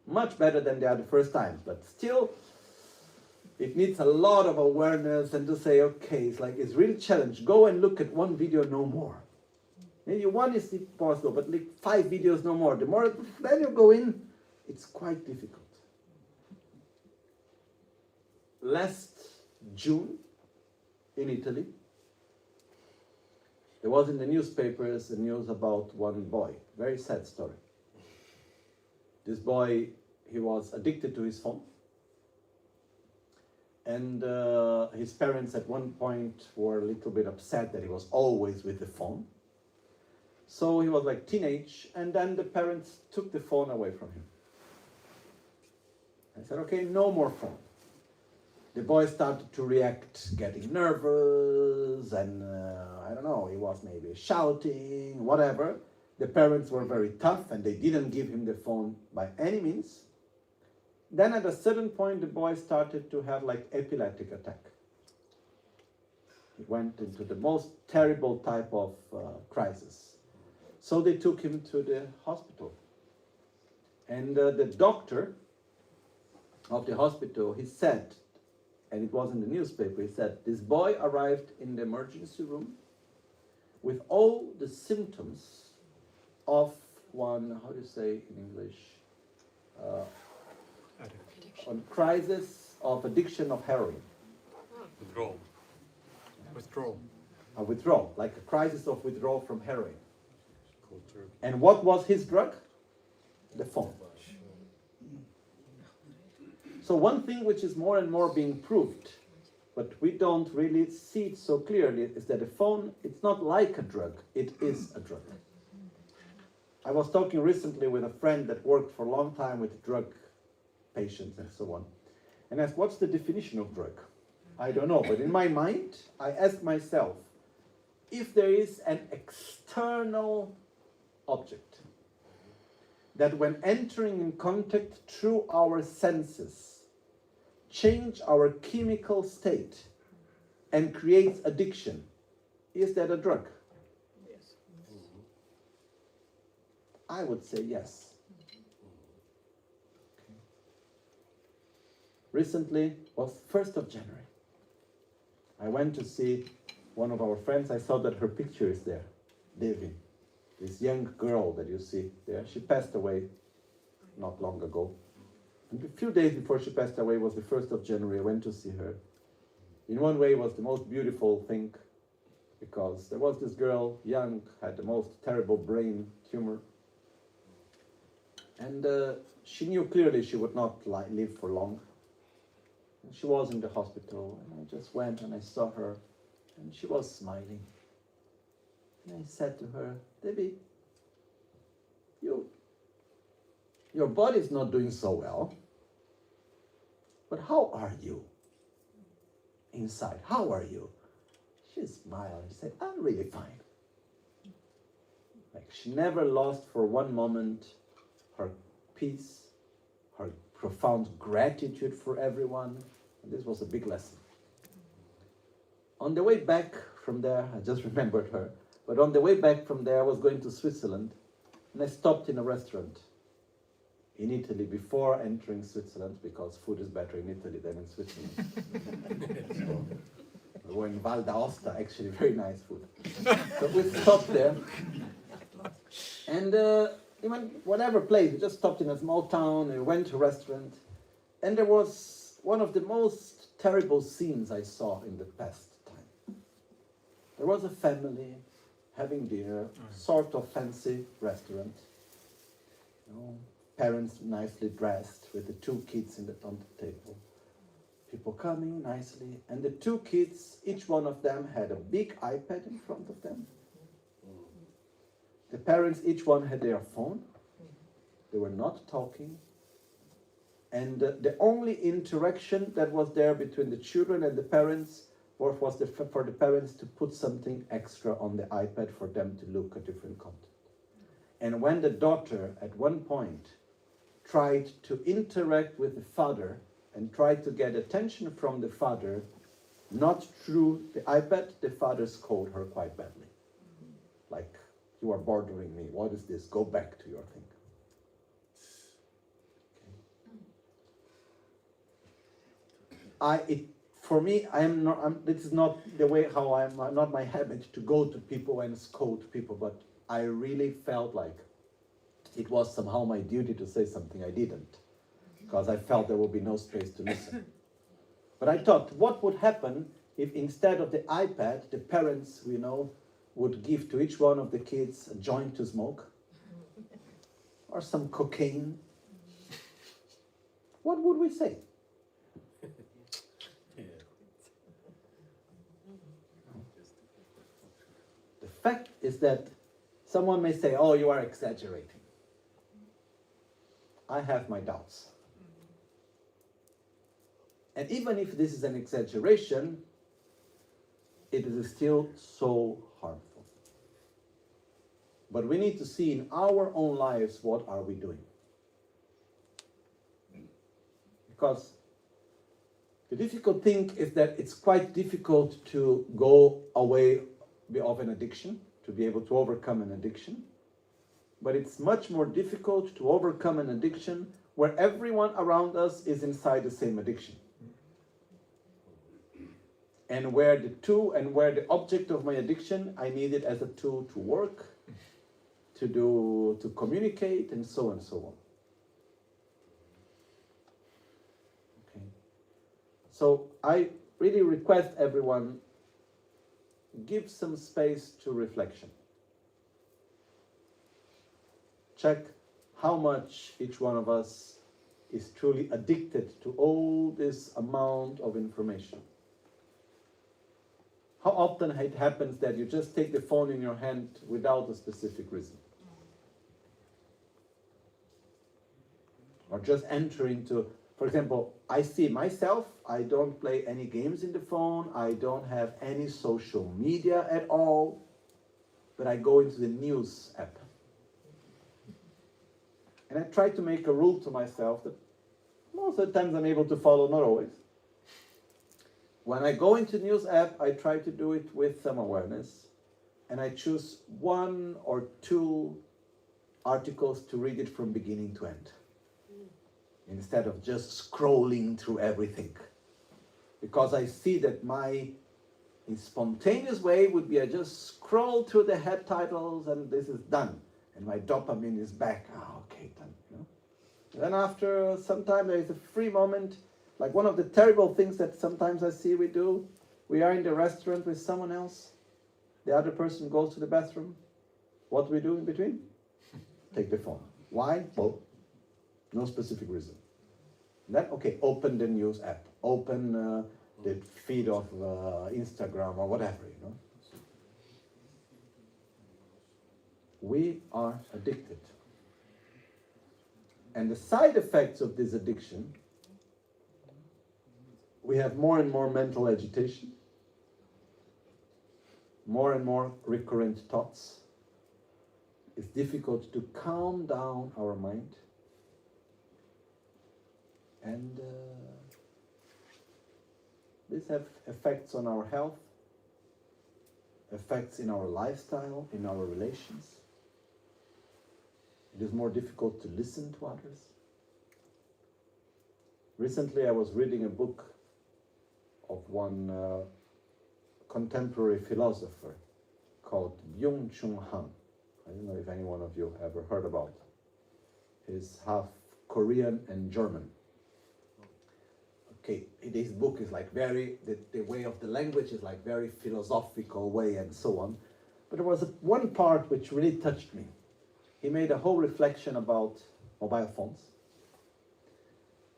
Much better than the other first times, but still, it needs a lot of awareness and to say, okay, it's really challenge. Go and look at one video, no more. Maybe one is possible, but like 5 videos, no more. The more then you go in, it's quite difficult. Last June, in Italy, there was in the newspapers the news about one boy. Very sad story. This boy, he was addicted to his phone. And his parents at one point were a little bit upset that he was always with the phone. So he was like teenage, and then the parents took the phone away from him. I said, okay, no more phone. The boy started to react, getting nervous, and I don't know, he was maybe shouting, whatever. The parents were very tough, and they didn't give him the phone by any means. Then at a certain point, the boy started to have like epileptic attack. He went into the most terrible type of crisis. So they took him to the hospital. And the doctor of the hospital, he said, and it was in the newspaper, he said, this boy arrived in the emergency room with all the symptoms of one, how do you say in English? On crisis of addiction of heroin. Withdrawal, like a crisis of withdrawal from heroin. And what was his drug? The phone. So one thing which is more and more being proved, but we don't really see it so clearly, is that the phone, it's not like a drug, it is a drug. I was talking recently with a friend that worked for a long time with drug patients and so on. And asked, what's the definition of drug? I don't know, but in my mind, I asked myself, if there is an external object that when entering in contact through our senses, change our chemical state and creates addiction, is that a drug? Yes. I would say yes. Recently was 1st of January. I went to see one of our friends. I saw that her picture is there, Devi, this young girl that you see there. She passed away not long ago. And a few days before she passed away was the 1st of January. I went to see her. In one way, it was the most beautiful thing because there was this girl, young, had the most terrible brain tumor. And she knew clearly she would not live for long. And she was in the hospital, and I just went and I saw her, and she was smiling. And I said to her, Debbie, your body's not doing so well, but how are you inside? How are you? She smiled and said, I'm really fine. Like she never lost for one moment her peace, her profound gratitude for everyone. And this was a big lesson. On the way back from there, I just remembered her, but on the way back from there, I was going to Switzerland, and I stopped in a restaurant. in Italy before entering Switzerland, because food is better in Italy than in Switzerland. So, we were in Val d'Aosta, actually very nice food. So we stopped there. And even whatever place, we just stopped in a small town, and we went to a restaurant. And there was one of the most terrible scenes I saw in the past time. There was a family having dinner, sort of fancy restaurant. You know, parents nicely dressed with the two kids on the table. People coming nicely, and the two kids, each one of them had a big iPad in front of them. The parents, each one had their phone. They were not talking. And the only interaction that was there between the children and the parents was for the parents to put something extra on the iPad for them to look at different content. And when the daughter, at one point, tried to interact with the father and tried to get attention from the father, not through the iPad, the father scolded her quite badly. Like, you are bothering me. What is this? Go back to your thing. For me, this is not the way how not my habit to go to people and scold people, but I really felt like it was somehow my duty to say something I didn't, because I felt there would be no space to listen. But I thought, what would happen if instead of the iPad, the parents, would give to each one of the kids a joint to smoke, or some cocaine? What would we say? The fact is that someone may say, oh, you are exaggerating. I have my doubts. And even if this is an exaggeration, it is still so harmful. But we need to see in our own lives, what are we doing? Because the difficult thing is that it's quite difficult to go away of an addiction, to be able to overcome an addiction. But it's much more difficult to overcome an addiction where everyone around us is inside the same addiction. And where the object of my addiction, I need it as a tool to work, to communicate, and so on and so on. Okay. So I really request everyone, give some space to reflection. Check how much each one of us is truly addicted to all this amount of information. How often it happens that you just take the phone in your hand without a specific reason? Or just enter into, for example, I see myself, I don't play any games in the phone, I don't have any social media at all, but I go into the news app. And I try to make a rule to myself that most of the times I'm able to follow, not always. When I go into news app, I try to do it with some awareness, and I choose 1 or 2 articles to read it from beginning to end, instead of just scrolling through everything. Because I see that my spontaneous way would be I just scroll through the head titles and this is done. And my dopamine is back. Oh, okay, done. Then after some time there is a free moment. Like one of the terrible things that sometimes I see we do, we are in the restaurant with someone else. The other person goes to the bathroom. What do we do in between? Take the phone. Why? Well, no specific reason. Then, okay, open the news app. Open the feed of Instagram or whatever, We are addicted. And the side effects of this addiction, we have more and more mental agitation, more and more recurrent thoughts. It's difficult to calm down our mind. And this has effects on our health, effects in our lifestyle, in our relations. It is more difficult to listen to others. Recently I was reading a book of one contemporary philosopher called Byung-Chul Han. I don't know if any one of you ever heard about. He's half Korean and German. Okay, his book is like very, the way of the language is like very philosophical way and so on. But there was one part which really touched me. He made a whole reflection about mobile phones.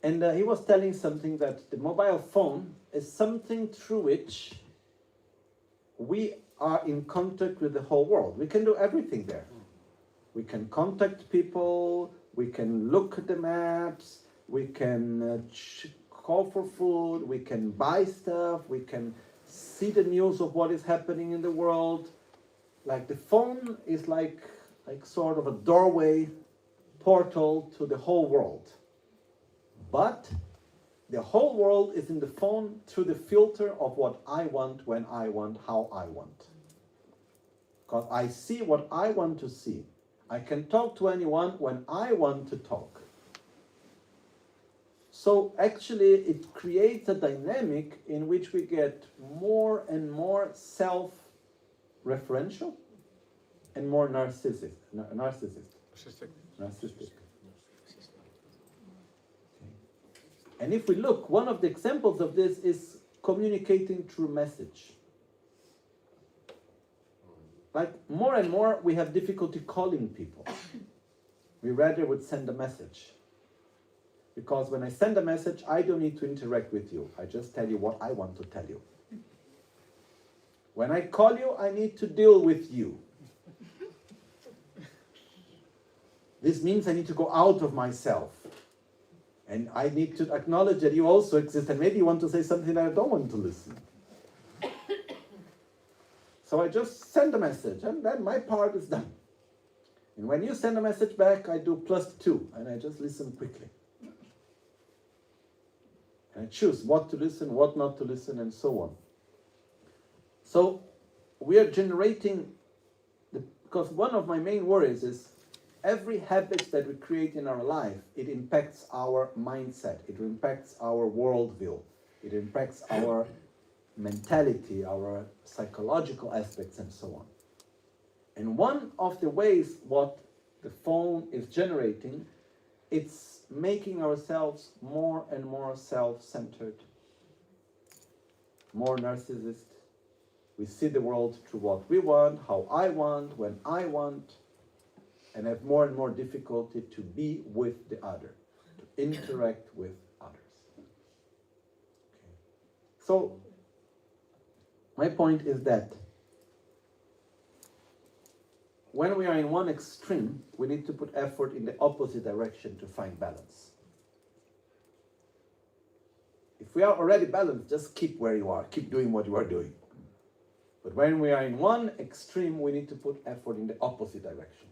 And he was telling something that the mobile phone is something through which we are in contact with the whole world. We can do everything there. We can contact people, we can look at the maps, we can call for food, we can buy stuff, we can see the news of what is happening in the world. Like the phone is like sort of a doorway, portal to the whole world. But the whole world is in the phone through the filter of what I want, when I want, how I want. Because I see what I want to see. I can talk to anyone when I want to talk. So actually it creates a dynamic in which we get more and more self-referential and more narcissistic. And if we look, one of the examples of this is communicating through message. Like more and more we have difficulty calling people. We rather would send a message. Because when I send a message, I don't need to interact with you. I just tell you what I want to tell you. When I call you, I need to deal with you. This means I need to go out of myself. And I need to acknowledge that you also exist, and maybe you want to say something that I don't want to listen. So I just send a message, and then my part is done. And when you send a message back, I do +2, and I just listen quickly. And I choose what to listen, what not to listen, and so on. So we are generating, because one of my main worries is every habit that we create in our life, it impacts our mindset, it impacts our worldview, it impacts our mentality, our psychological aspects, and so on. And one of the ways what the phone is generating, it's making ourselves more and more self-centered, more narcissist. We see the world through what we want, how I want, when I want, and have more and more difficulty to be with the other, to interact with others. Okay. So, my point is that when we are in one extreme, we need to put effort in the opposite direction to find balance. If we are already balanced, just keep where you are, keep doing what you are doing. But when we are in one extreme, we need to put effort in the opposite direction.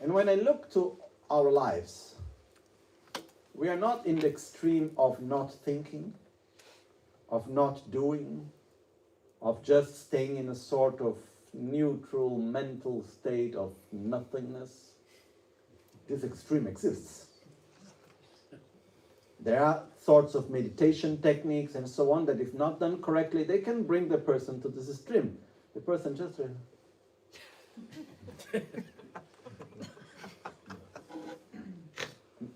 And when I look to our lives, we are not in the extreme of not thinking, of not doing, of just staying in a sort of neutral mental state of nothingness. This extreme exists. There are sorts of meditation techniques and so on that if not done correctly, they can bring the person to this extreme. The person just...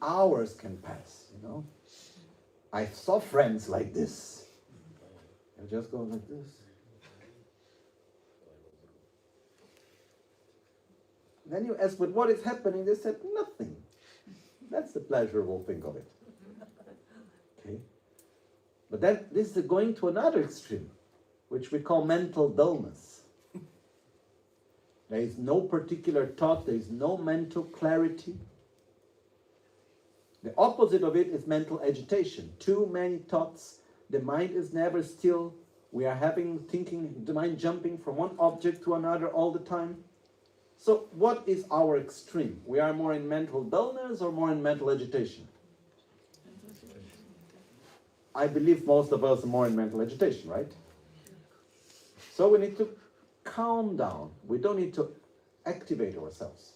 hours can pass, you know. I saw friends like this. They just go like this. Then you ask, but what is happening? They said, nothing. That's the pleasurable thing of it. Okay. But then this is going to another extreme, which we call mental dullness. There is no particular thought, there is no mental clarity. The opposite of it is mental agitation. Too many thoughts, the mind is never still. We are thinking, the mind jumping from one object to another all the time. So what is our extreme? We are more in mental dullness or more in mental agitation? I believe most of us are more in mental agitation, right? So we need to calm down. We don't need to activate ourselves.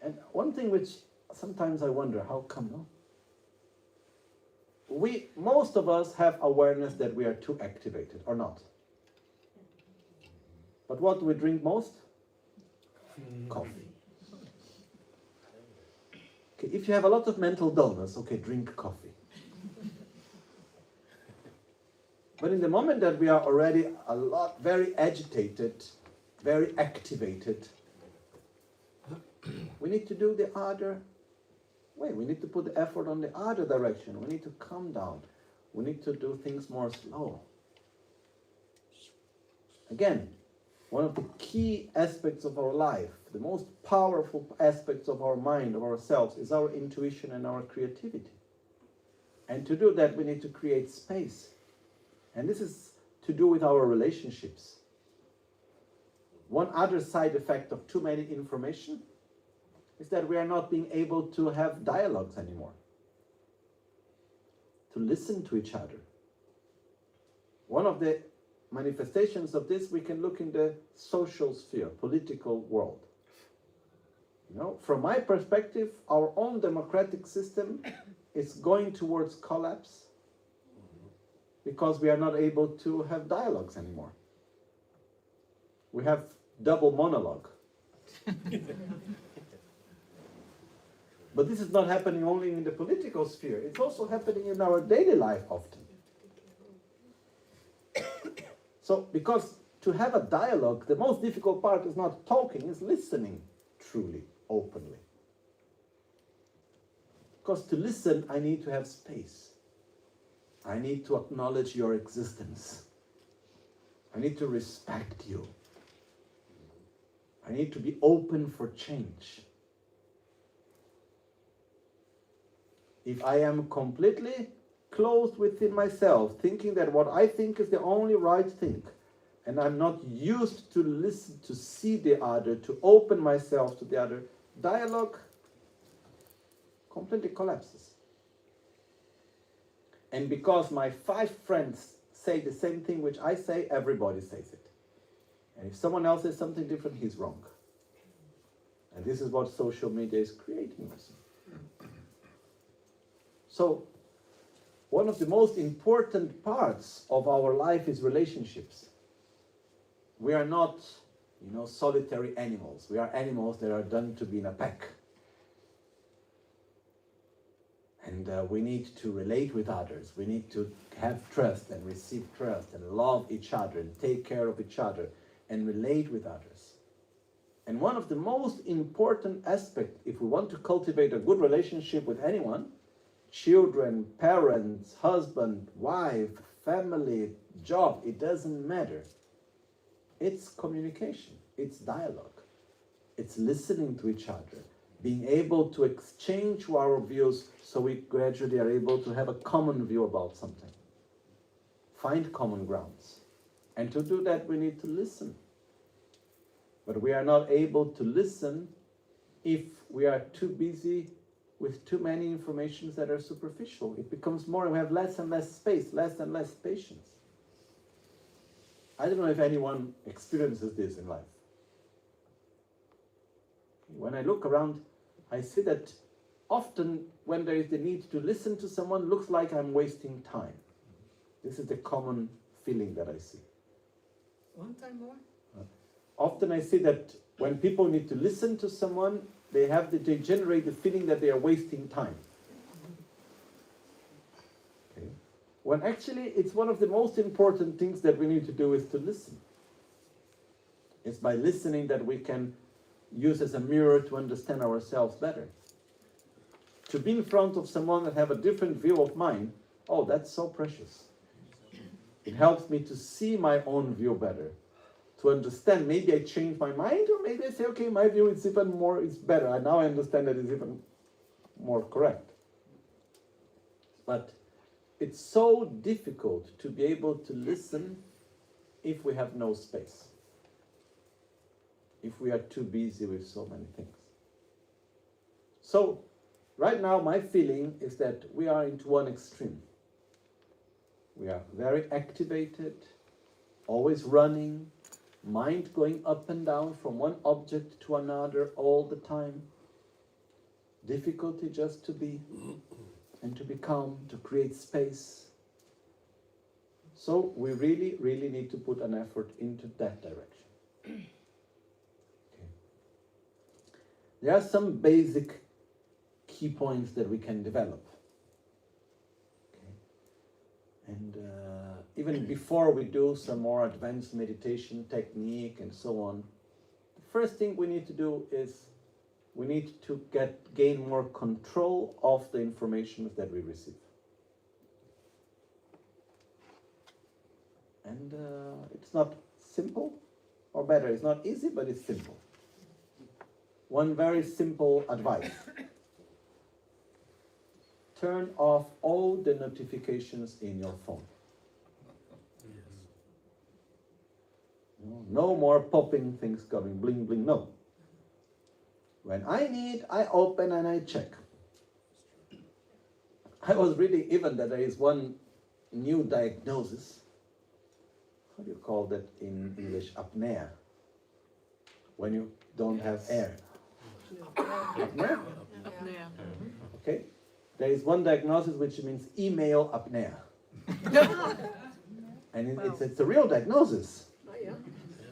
And one thing which sometimes I wonder, how come, no? Most of us have awareness that we are too activated, or not. But what do we drink most? Coffee. Okay, if you have a lot of mental dullness, okay, drink coffee. But in the moment that we are already very agitated, very activated, we need to do the other way. We need to put the effort on the other direction. We need to calm down. We need to do things more slow. Again, one of the key aspects of our life, the most powerful aspects of our mind, of ourselves, is our intuition and our creativity. And to do that, we need to create space. And this is to do with our relationships. One other side effect of too many information is that we are not being able to have dialogues anymore, to listen to each other. One of the manifestations of this, we can look in the social sphere, political world. You know, from my perspective, our own democratic system is going towards collapse because we are not able to have dialogues anymore. We have double monologue. But this is not happening only in the political sphere, it's also happening in our daily life often. So, because to have a dialogue, the most difficult part is not talking, it's listening truly, openly. Because to listen, I need to have space. I need to acknowledge your existence. I need to respect you. I need to be open for change. If I am completely closed within myself, thinking that what I think is the only right thing, and I'm not used to listen, to see the other, to open myself to the other, dialogue completely collapses. And because my 5 friends say the same thing which I say, everybody says it. And if someone else says something different, he's wrong. And this is what social media is creating also. So, one of the most important parts of our life is relationships. We are not, solitary animals. We are animals that are done to be in a pack. And we need to relate with others. We need to have trust and receive trust and love each other and take care of each other and relate with others. And one of the most important aspects, if we want to cultivate a good relationship with anyone, children, parents, husband, wife, family, job, it doesn't matter. It's communication, it's dialogue, it's listening to each other, being able to exchange our views so we gradually are able to have a common view about something. Find common grounds. And to do that, we need to listen. But we are not able to listen if we are too busy with too many informations that are superficial. It becomes more, and we have less and less space, less and less patience. I don't know if anyone experiences this in life. When I look around, I see that often when there is the need to listen to someone, looks like I'm wasting time. This is the common feeling that I see. One time more? Often I see that when people need to listen to someone, they generate the feeling that they are wasting time. Okay. When actually it's one of the most important things that we need to do is to listen. It's by listening that we can use as a mirror to understand ourselves better. To be in front of someone that have a different view of mine, oh, that's so precious. It helps me to see my own view better. To understand, maybe I change my mind, or maybe I say, okay, my view is it's better. And now I understand that it's even more correct. But it's so difficult to be able to listen if we have no space. If we are too busy with so many things. So, right now my feeling is that we are into one extreme. We are very activated, always running, mind going up and down from one object to another all the time. difficulty just to be and to be calm, to create space. So we really, really need to put an effort into that direction. Okay. There are some basic key points that we can develop. Okay. And even before we do some more advanced meditation technique and so on, the first thing we need to do is we need to gain more control of the information that we receive. And it's not simple, or better, it's not easy, but it's simple. One very simple advice. Turn off all the notifications in your phone. No more popping things coming, bling, bling, no. When I need, I open and I check. I was reading even that there is one new diagnosis. How do you call that in English? Apnea. When you don't have air. Apnea? Okay. There is one diagnosis which means email apnea. And it's a real diagnosis.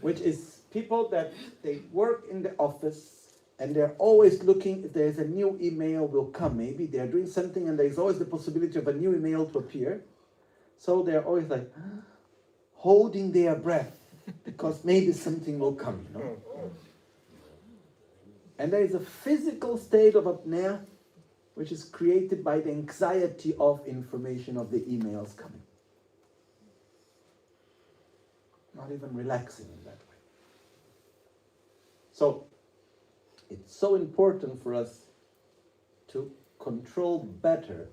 Which is people that they work in the office and they're always looking if there's a new email will come. Maybe they're doing something and there's always the possibility of a new email to appear. So they're always like holding their breath because maybe something will come, you know. And there is a physical state of apnea which is created by the anxiety of information of the emails coming. Not even relaxing in that way. So, it's so important for us to control better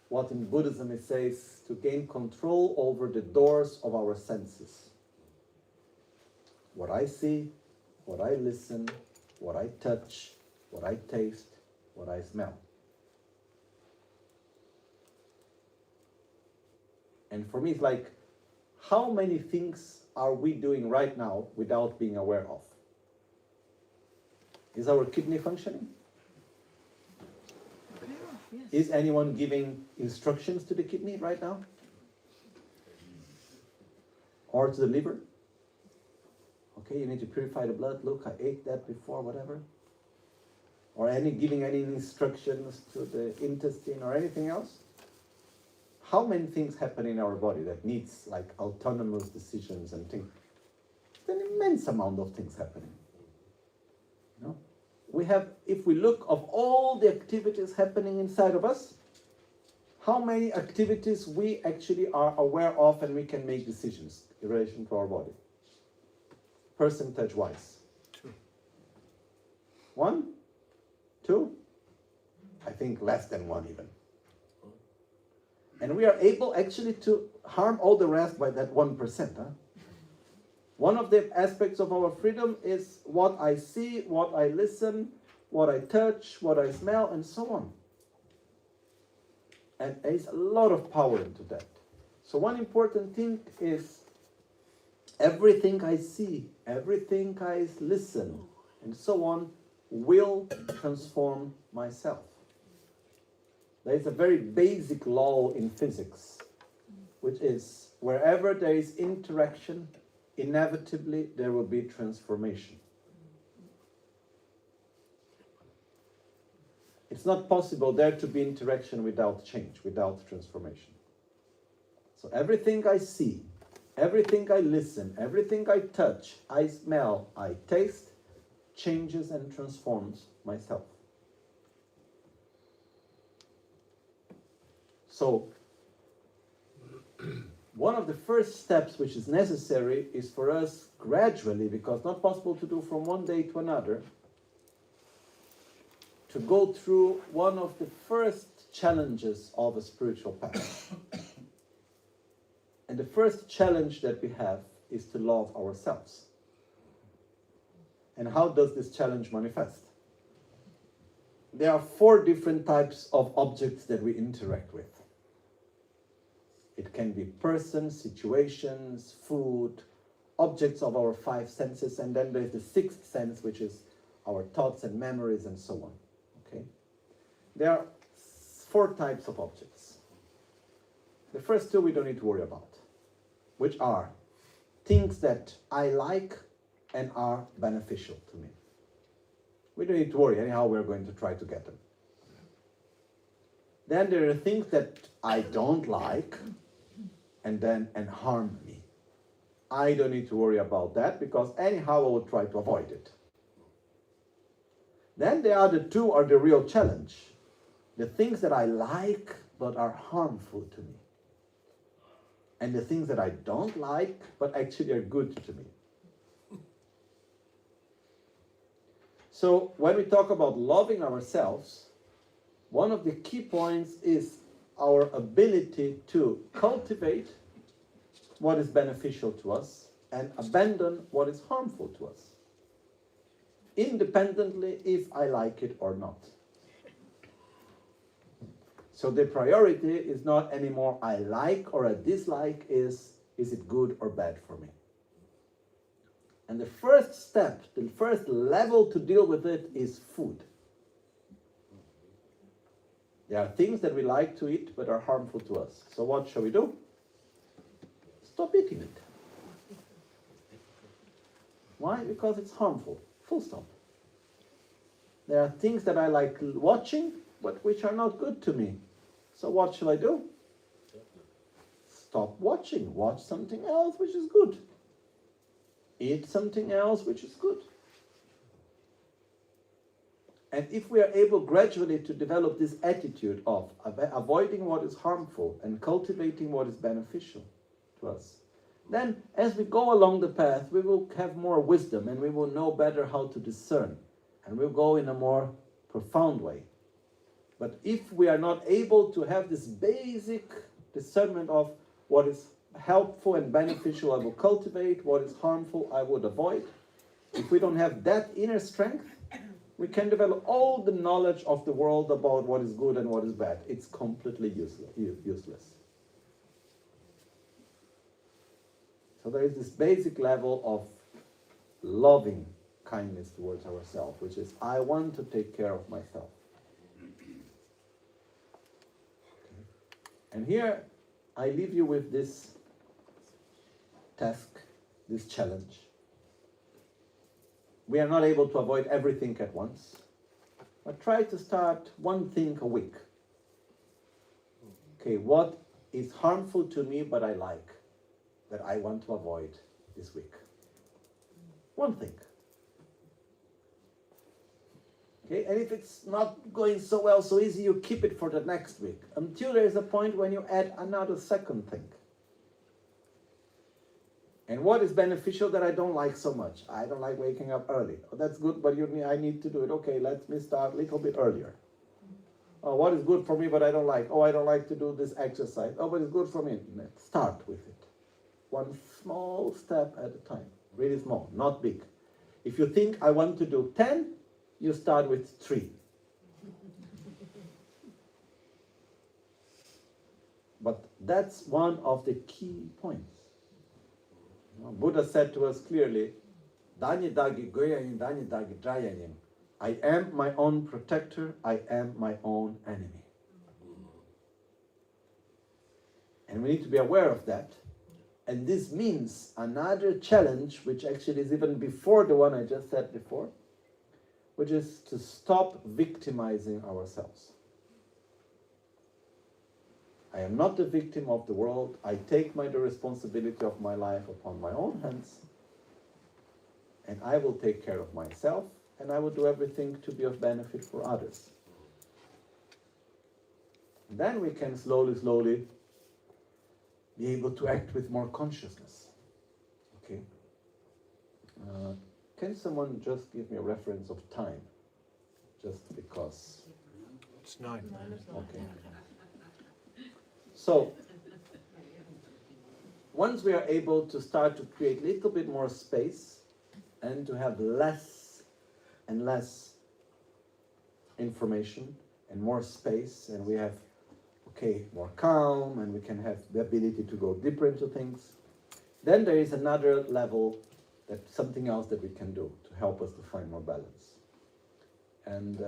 what in Buddhism it says to gain control over the doors of our senses. What I see, what I listen, what I touch, what I taste, what I smell. And for me it's like, how many things are we doing right now without being aware of? Is our kidney functioning? Yes. Is anyone giving instructions to the kidney right now? Or to the liver? Okay, you need to purify the blood. Look, I ate that before, whatever. Or giving any instructions to the intestine or anything else? How many things happen in our body that needs like autonomous decisions and things? There's an immense amount of things happening. You know? We have, if we look of all the activities happening inside of us, how many activities we actually are aware of and we can make decisions in relation to our body? Percentage-wise. 2. 1? 2? I think less than 1 even. And we are able actually to harm all the rest by that 1%. Huh? One of the aspects of our freedom is what I see, what I listen, what I touch, what I smell, and so on. And there is a lot of power into that. So one important thing is everything I see, everything I listen, and so on will transform myself. There is a very basic law in physics, which is wherever there is interaction, inevitably there will be transformation. It's not possible there to be interaction without change, without transformation. So everything I see, everything I listen, everything I touch, I smell, I taste, changes and transforms myself. So, one of the first steps which is necessary is for us gradually, because not possible to do from one day to another, to go through one of the first challenges of a spiritual path. And the first challenge that we have is to love ourselves. And how does this challenge manifest? There are 4 different types of objects that we interact with. It can be persons, situations, food, objects of our 5 senses, and then there's the 6th sense, which is our thoughts and memories and so on. Okay? There are 4 types of objects. The first 2 we don't need to worry about, which are things that I like and are beneficial to me. We don't need to worry, anyhow we're going to try to get them. Then there are things that I don't like and harm me. I don't need to worry about that because anyhow I will try to avoid it. Then the other 2 are the real challenge. The things that I like but are harmful to me. And the things that I don't like but actually are good to me. So when we talk about loving ourselves, one of the key points is our ability to cultivate what is beneficial to us and abandon what is harmful to us, independently if I like it or not. So the priority is not anymore I like or I dislike, is it good or bad for me? And the first step, the first level to deal with it is food. There are things that we like to eat but are harmful to us. So what shall we do? Stop eating it. Why? Because it's harmful. Full stop. There are things that I like watching but which are not good to me. So what shall I do? Stop watching. Watch something else which is good. Eat something else which is good. And if we are able gradually to develop this attitude of avoiding what is harmful and cultivating what is beneficial to us, then as we go along the path, we will have more wisdom and we will know better how to discern. And we'll go in a more profound way. But if we are not able to have this basic discernment of what is helpful and beneficial, I will cultivate, what is harmful, I would avoid. If we don't have that inner strength, we can develop all the knowledge of the world about what is good and what is bad. It's completely useless. So there is this basic level of loving kindness towards ourselves, which is, I want to take care of myself. Okay. And here, I leave you with this task, this challenge. We are not able to avoid everything at once, but try to start one thing a week. Okay, what is harmful to me but I like, that I want to avoid this week? One thing. Okay, and if it's not going so well, so easy, you keep it for the next week, until there is a point when you add another second thing. And what is beneficial that I don't like so much? I don't like waking up early. Oh, that's good, but I need to do it. Okay, let me start a little bit earlier. Oh, what is good for me, but I don't like? Oh, I don't like to do this exercise. Oh, but it's good for me. Start with it. One small step at a time. Really small, not big. If you think I want to do 10, you start with 3. But that's one of the key points. Buddha said to us clearly, I am my own protector, I am my own enemy. And we need to be aware of that. And this means another challenge, which actually is even before the one I just said before, which is to stop victimizing ourselves. I am not the victim of the world. I take the responsibility of my life upon my own hands. And I will take care of myself. And I will do everything to be of benefit for others. Then we can slowly be able to act with more consciousness. Okay. Can someone just give me a reference of time? Just because. It's 9. Okay. So, once we are able to start to create a little bit more space and to have less and less information and more space, and we have, more calm, and we can have the ability to go deeper into things, then there is another level, something else that we can do to help us to find more balance. And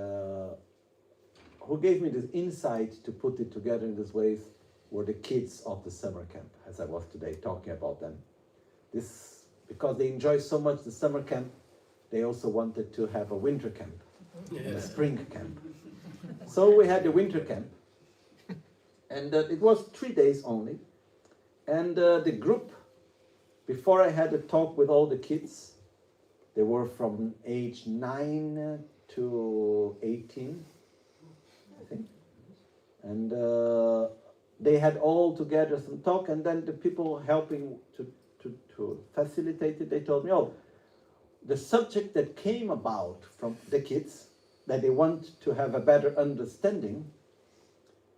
who gave me this insight to put it together in this way were the kids of the summer camp, as I was today talking about them. This, because they enjoy so much the summer camp, they also wanted to have a winter camp, a spring camp. So we had the winter camp, and it was 3 days only. And the group, before I had a talk with all the kids, they were from age 9 to 18, I think. And they had all together some talk, and then the people helping to facilitate it, they told me, oh, the subject that came about from the kids, that they want to have a better understanding,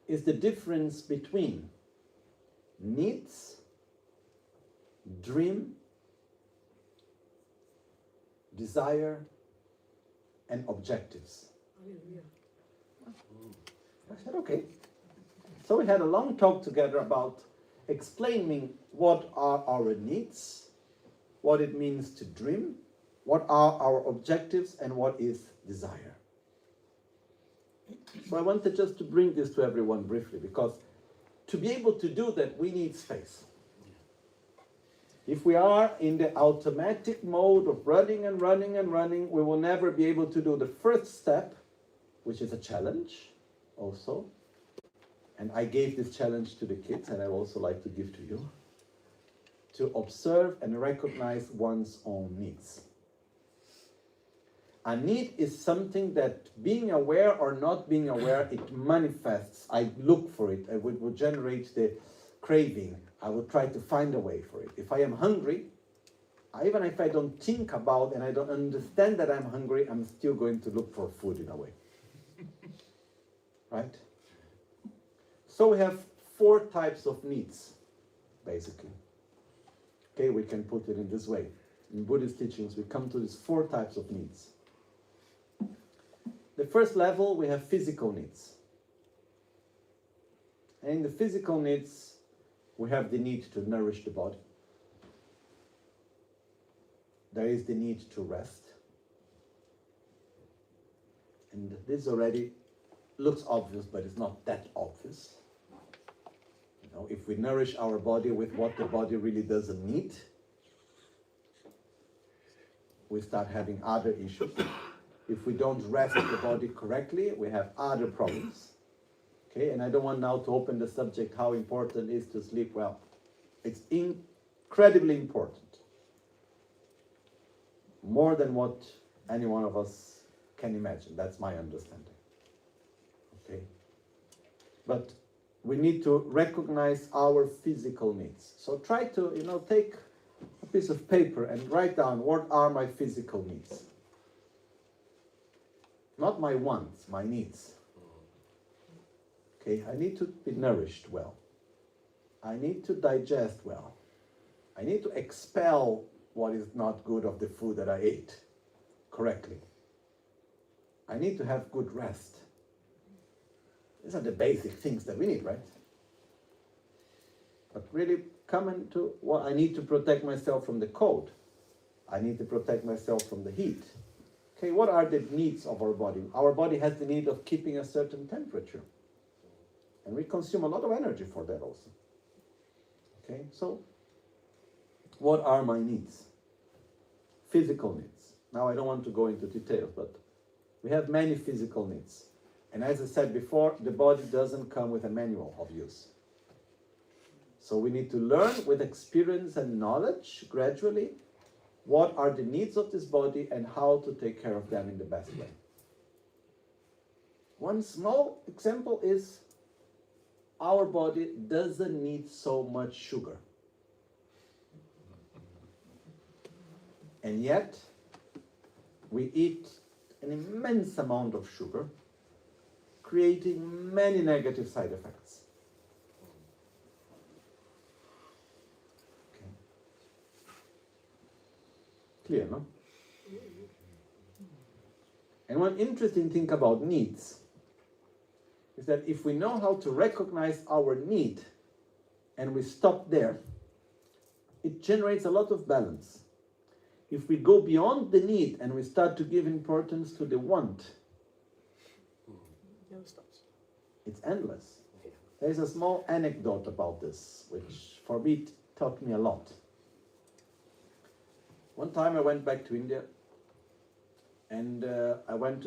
is the difference between needs, dream, desire, and objectives. I said, okay. So we had a long talk together about explaining what are our needs, what it means to dream, what are our objectives, and what is desire. So I wanted just to bring this to everyone briefly, because to be able to do that, we need space. If we are in the automatic mode of running and running and running, we will never be able to do the first step, which is a challenge also. And I gave this challenge to the kids, and I also like to give to you, to observe and recognize one's own needs. A need is something that, being aware or not being aware, it manifests. I look for it. I would generate the craving. I would try to find a way for it. If I am hungry, even if I don't think about and I don't understand that I'm hungry, I'm still going to look for food in a way. Right? So we have 4 types of needs, basically. Okay, we can put it in this way. In Buddhist teachings, we come to these 4 types of needs. The first level, we have physical needs. And in the physical needs, we have the need to nourish the body. There is the need to rest. And this already looks obvious, but it's not that obvious. You know, if we nourish our body with what the body really doesn't need, we start having other issues. If we don't rest the body correctly, we have other problems. Okay, and I don't want now to open the subject how important it is to sleep well. It's incredibly important. More than what any one of us can imagine. That's my understanding. Okay? But we need to recognize our physical needs. So try to, take a piece of paper and write down what are my physical needs. Not my wants, my needs. Okay, I need to be nourished well. I need to digest well. I need to expel what is not good of the food that I ate correctly. I need to have good rest. These are the basic things that we need, right? But really coming to what I need to protect myself from the cold. I need to protect myself from the heat. Okay, what are the needs of our body? Our body has the need of keeping a certain temperature. And we consume a lot of energy for that also. Okay, so what are my needs? Physical needs. Now I don't want to go into details, but we have many physical needs. And as I said before, the body doesn't come with a manual of use. So we need to learn with experience and knowledge gradually what are the needs of this body and how to take care of them in the best way. One small example is our body doesn't need so much sugar. And yet, we eat an immense amount of sugar, creating many negative side effects. Okay. Clear, no? And one interesting thing about needs is that if we know how to recognize our need and we stop there, it generates a lot of balance. If we go beyond the need and we start to give importance to the want, Never stops. It's endless. There's a small anecdote about this, which for me taught me a lot. One time I went back to India, and I went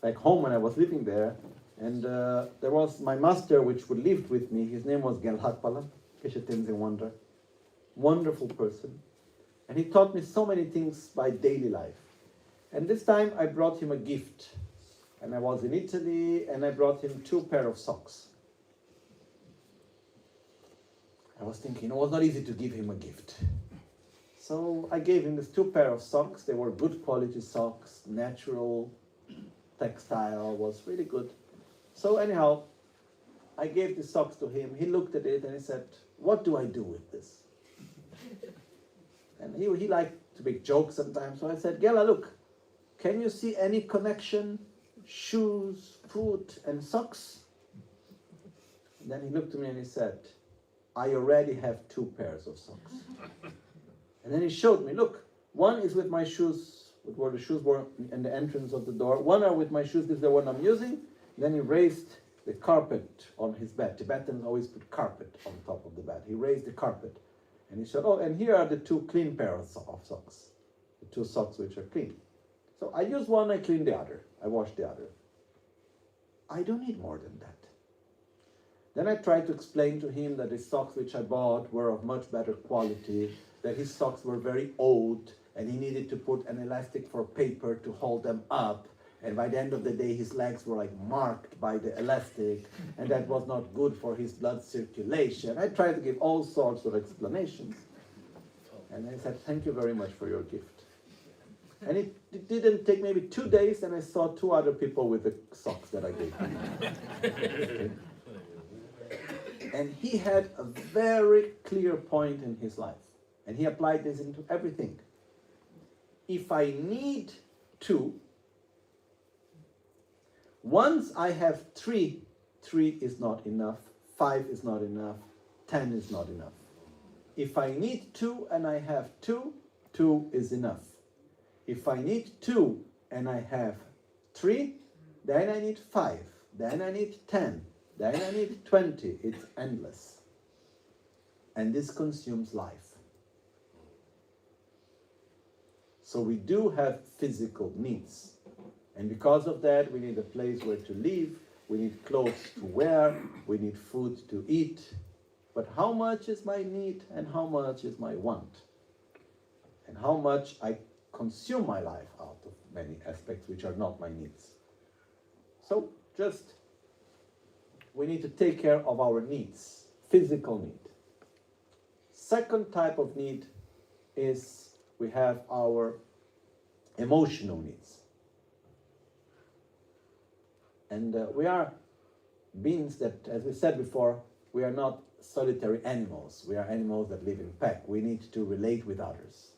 back home when I was living there, and there was my master which would live with me. His name was Gelhakpala, Keshe Wonder. Wonderful person. And he taught me so many things by daily life. And this time I brought him a gift. And I was in Italy, and I brought him 2 pairs of socks. I was thinking, it was not easy to give him a gift. So I gave him these 2 pairs of socks. They were good quality socks, natural textile, was really good. So anyhow, I gave the socks to him. He looked at it and he said, what do I do with this? And he liked to make jokes sometimes. So I said, Gela, look, can you see any connection? Shoes, food, and socks? And then he looked at me and he said, I already have 2 pairs of socks. And then he showed me, look, one is with my shoes, where the shoes were in the entrance of the door. One are with my shoes, this is the one I'm using. Then he raised the carpet on his bed. Tibetans always put carpet on top of the bed. He raised the carpet. And he said, oh, and here are the 2 clean pairs of socks. The 2 socks which are clean. So I use one, I clean the other. I wash the other. I don't need more than that. Then I tried to explain to him that the socks which I bought were of much better quality, that his socks were very old, and he needed to put an elastic for paper to hold them up. And by the end of the day, his legs were like marked by the elastic, and that was not good for his blood circulation. I tried to give all sorts of explanations. And I said, thank you very much for your gift. And it didn't take maybe 2 days, and I saw 2 other people with the socks that I gave him. And he had a very clear point in his life. And he applied this into everything. If I need 2, once I have 3, 3 is not enough, 5 is not enough, 10 is not enough. If I need 2 and I have 2, 2 is enough. If I need 2 and I have 3, then I need 5, then I need 10, then I need 20. It's endless. And this consumes life. So we do have physical needs. And because of that, we need a place where to live, we need clothes to wear, we need food to eat. But how much is my need and how much is my want? And how much I consume my life out of many aspects which are not my needs. So we need to take care of our needs, physical need. Second type of need is we have our emotional needs. And we are beings that, as we said before, we are not solitary animals. We are animals that live in pack. We need to relate with others.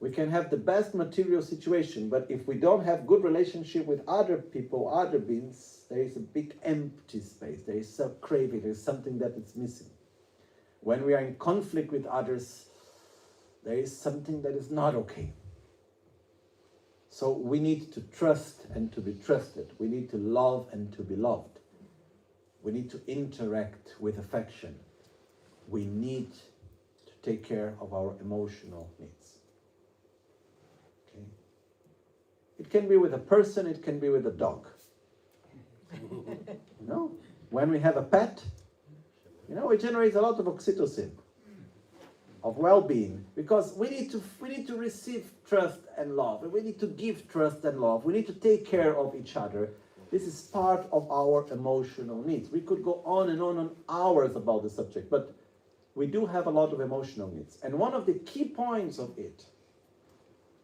We can have the best material situation, but if we don't have good relationship with other people, other beings, there is a big empty space. There is some craving. There is something that is missing. When we are in conflict with others, there is something that is not okay. So we need to trust and to be trusted. We need to love and to be loved. We need to interact with affection. We need to take care of our emotional needs. Okay? It can be with a person, it can be with a dog. You know, when we have a pet, you know, it generates a lot of oxytocin, of well-being, because we need to receive trust and love, and we need to give trust and love. We need to take care of each other. This is part of our emotional needs. We could go on and hours about the subject, but we do have a lot of emotional needs. And one of the key points of it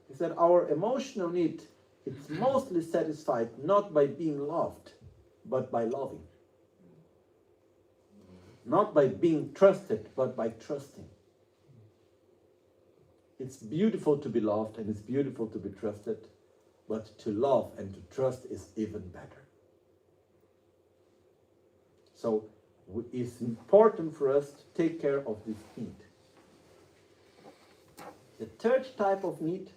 is that our emotional need is mostly satisfied not by being loved, but by loving. Not by being trusted, but by trusting. It's beautiful to be loved and it's beautiful to be trusted, but to love and to trust is even better. So it's important for us to take care of this need. The third type of need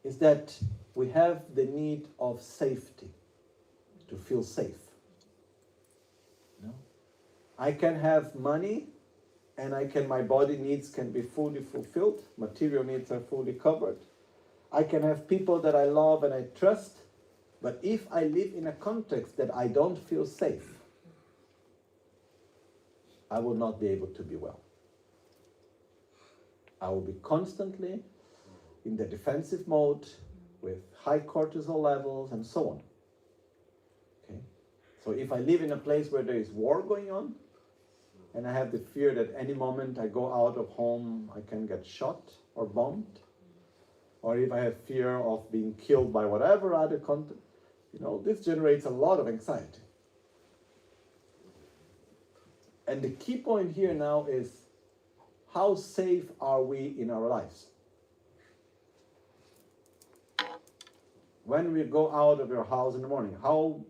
is that we have the need of safety. to feel safe. No? I can have money and my body needs can be fully fulfilled. Material needs are fully covered. I can have people that I love and I trust. But if I live in a context that I don't feel safe, I will not be able to be well. I will be constantly in the defensive mode with high cortisol levels and so on. Okay? So if I live in a place where there is war going on, and I have the fear that any moment I go out of home, I can get shot or bombed, or if I have fear of being killed by whatever other content, this generates a lot of anxiety. And the key point here now is, how safe are we in our lives? When we go out of your house in the morning, how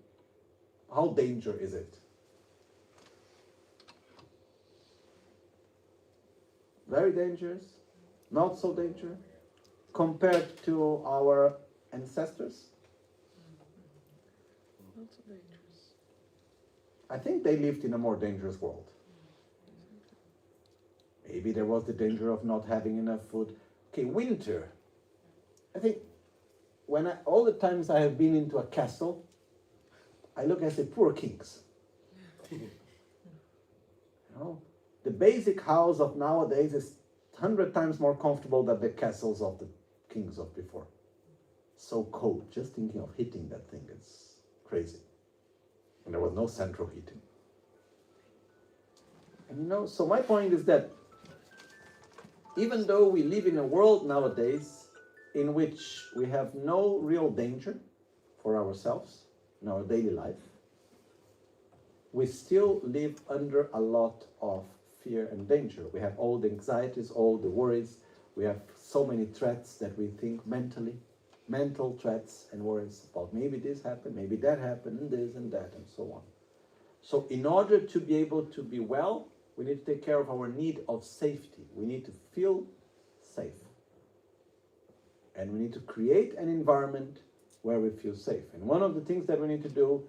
dangerous is it? Very dangerous? Not so dangerous? Compared to our ancestors? Not so dangerous. I think they lived in a more dangerous world. Maybe there was the danger of not having enough food. Okay, winter. I think all the times I have been into a castle, I look and say, poor kings. The basic house of nowadays is 100 times more comfortable than the castles of the kings of before. So cold, just thinking of heating that thing is crazy. And there was no central heating. And so my point is that even though we live in a world nowadays in which we have no real danger for ourselves in our daily life, we still live under a lot of fear and danger. We have all the anxieties, all the worries. We have so many threats that we think mental threats and worries about maybe this happened, maybe that happened, and this and that, and so on. So in order to be able to be well, we need to take care of our need of safety. We need to feel safe. And we need to create an environment where we feel safe. And one of the things that we need to do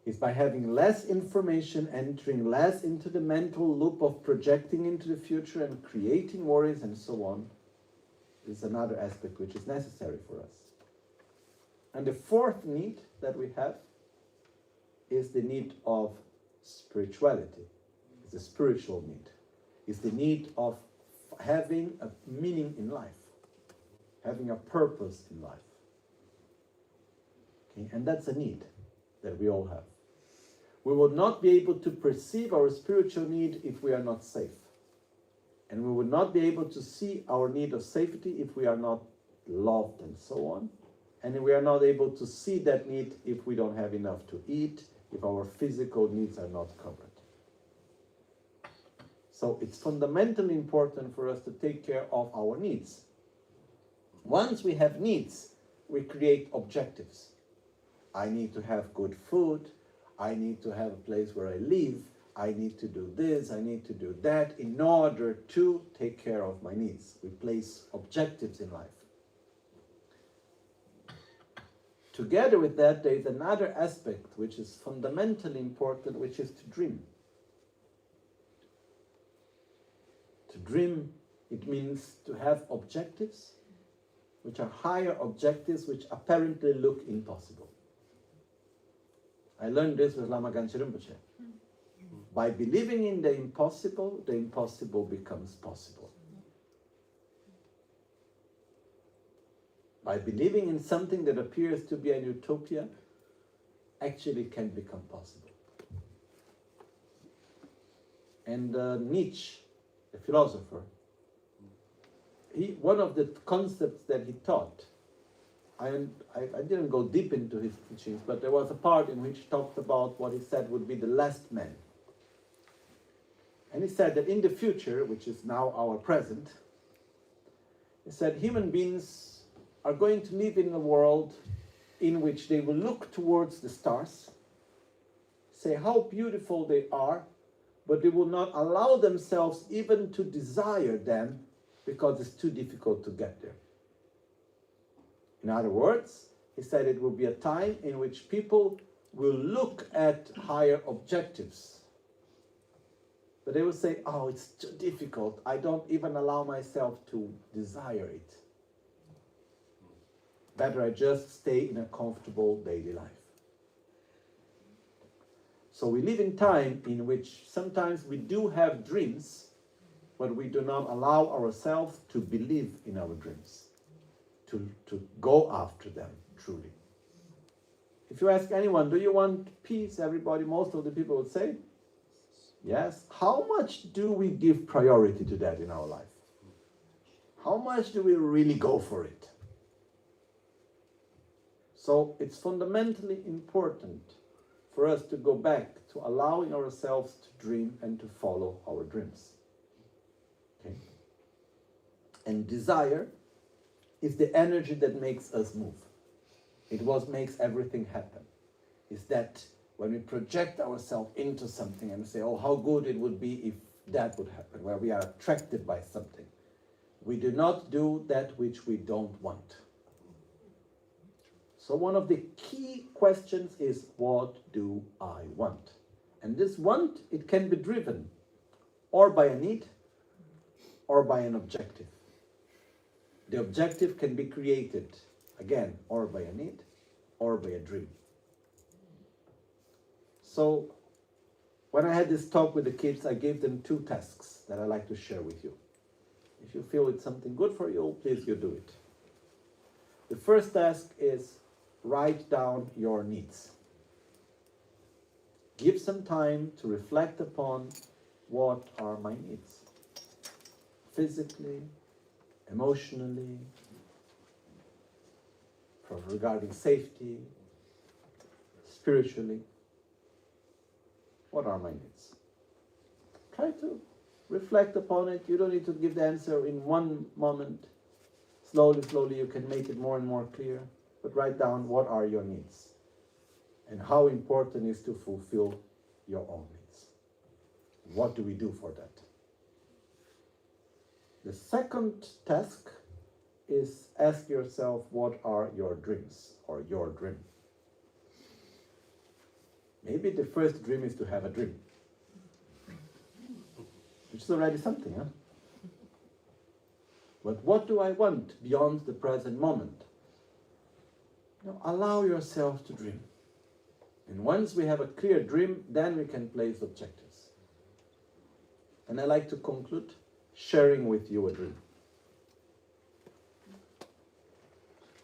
is by having less information, entering less into the mental loop of projecting into the future and creating worries and so on, is another aspect which is necessary for us. And the fourth need that we have is the need of spirituality. It's a spiritual need. It's the need of having a meaning in life, having a purpose in life. Okay? And that's a need that we all have. We will not be able to perceive our spiritual need if we are not safe. And we will not be able to see our need of safety if we are not loved and so on. And we are not able to see that need if we don't have enough to eat, if our physical needs are not covered. So it's fundamentally important for us to take care of our needs. Once we have needs, we create objectives. I need to have good food. I need to have a place where I live. I need to do this. I need to do that in order to take care of my needs. We place objectives in life. Together with that, there is another aspect which is fundamentally important, which is to dream. To dream, it means to have objectives, which are higher objectives, which apparently look impossible. I learned this with Lama Rinpoche. By believing in the impossible becomes possible. By believing in something that appears to be a utopia, actually can become possible. And Nietzsche, the philosopher, one of the concepts that he taught, I didn't go deep into his teachings, but there was a part in which he talked about what he said would be the last man. And he said that in the future, which is now our present, he said human beings are going to live in a world in which they will look towards the stars, say how beautiful they are, but they will not allow themselves even to desire them because it's too difficult to get there. In other words, he said it will be a time in which people will look at higher objectives, but they will say, oh, it's too difficult. I don't even allow myself to desire it. Better I just stay in a comfortable daily life. So we live in time in which sometimes we do have dreams, but we do not allow ourselves to believe in our dreams, to go after them truly. If you ask anyone, do you want peace? Everybody, most of the people would say, yes. How much do we give priority to that in our life? How much do we really go for it? So it's fundamentally important for us to go back to allowing ourselves to dream and to follow our dreams. Okay? And desire is the energy that makes us move. It makes everything happen. Is that when we project ourselves into something and say, oh, how good it would be if that would happen, where we are attracted by something. We do not do that which we don't want. So one of the key questions is, what do I want? And this want, it can be driven or by a need or by an objective. The objective can be created, again, or by a need or by a dream. So when I had this talk with the kids, I gave them 2 tasks that I like to share with you. If you feel it's something good for you, please you do it. The first task is write down your needs. Give some time to reflect upon what are my needs. Physically, emotionally, regarding safety, spiritually. What are my needs? Try to reflect upon it. You don't need to give the answer in one moment. Slowly, you can make it more and more clear. But write down what are your needs and how important it is to fulfill your own needs. What do we do for that? The second task is ask yourself, what are your dreams or your dream? Maybe the first dream is to have a dream, which is already something, huh? But what do I want beyond the present moment? Allow yourself to dream. And once we have a clear dream, then we can place objectives. And I like to conclude sharing with you a dream.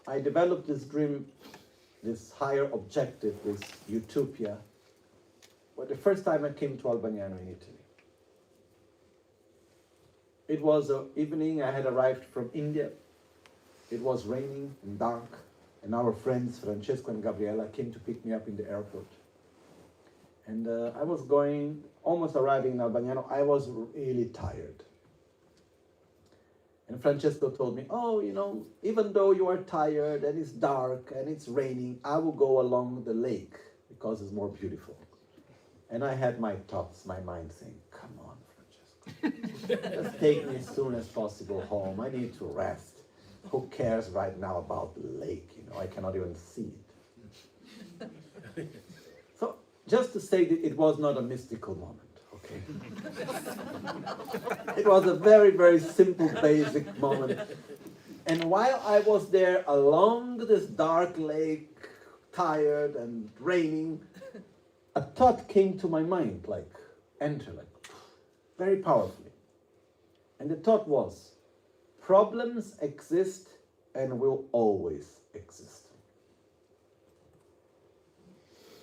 I developed this dream, this higher objective, this utopia, well, the first time I came to Albagnano in Italy. It was an evening, I had arrived from India. It was raining and dark, and our friends, Francesco and Gabriella, came to pick me up in the airport. And I was almost arriving in Albagnano, I was really tired. And Francesco told me, oh, even though you are tired and it's dark and it's raining, I will go along the lake because it's more beautiful. And I had my thoughts, my mind saying, come on, Francesco, just take me as soon as possible home. I need to rest. Who cares right now about the lake? I cannot even see it. So just to say that it was not a mystical moment, okay? It was a very, very simple, basic moment. And while I was there along this dark lake, tired and raining, a thought came to my mind, very powerfully. And the thought was, problems exist and will always exist.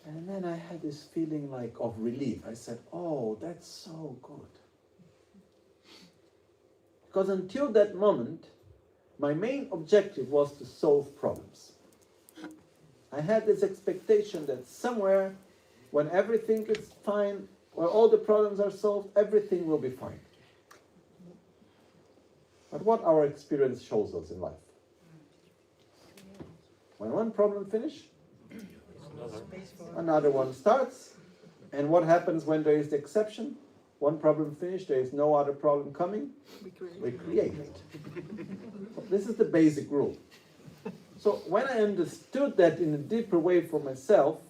And then I had this feeling of relief. I said, oh, that's so good. Because until that moment, my main objective was to solve problems. I had this expectation that somewhere, when everything is fine, where all the problems are solved, everything will be fine. But what our experience shows us in life. When one problem finishes, another one starts. And what happens when there is the exception? One problem finished, there is no other problem coming. We create it. So this is the basic rule. So when I understood that in a deeper way for myself,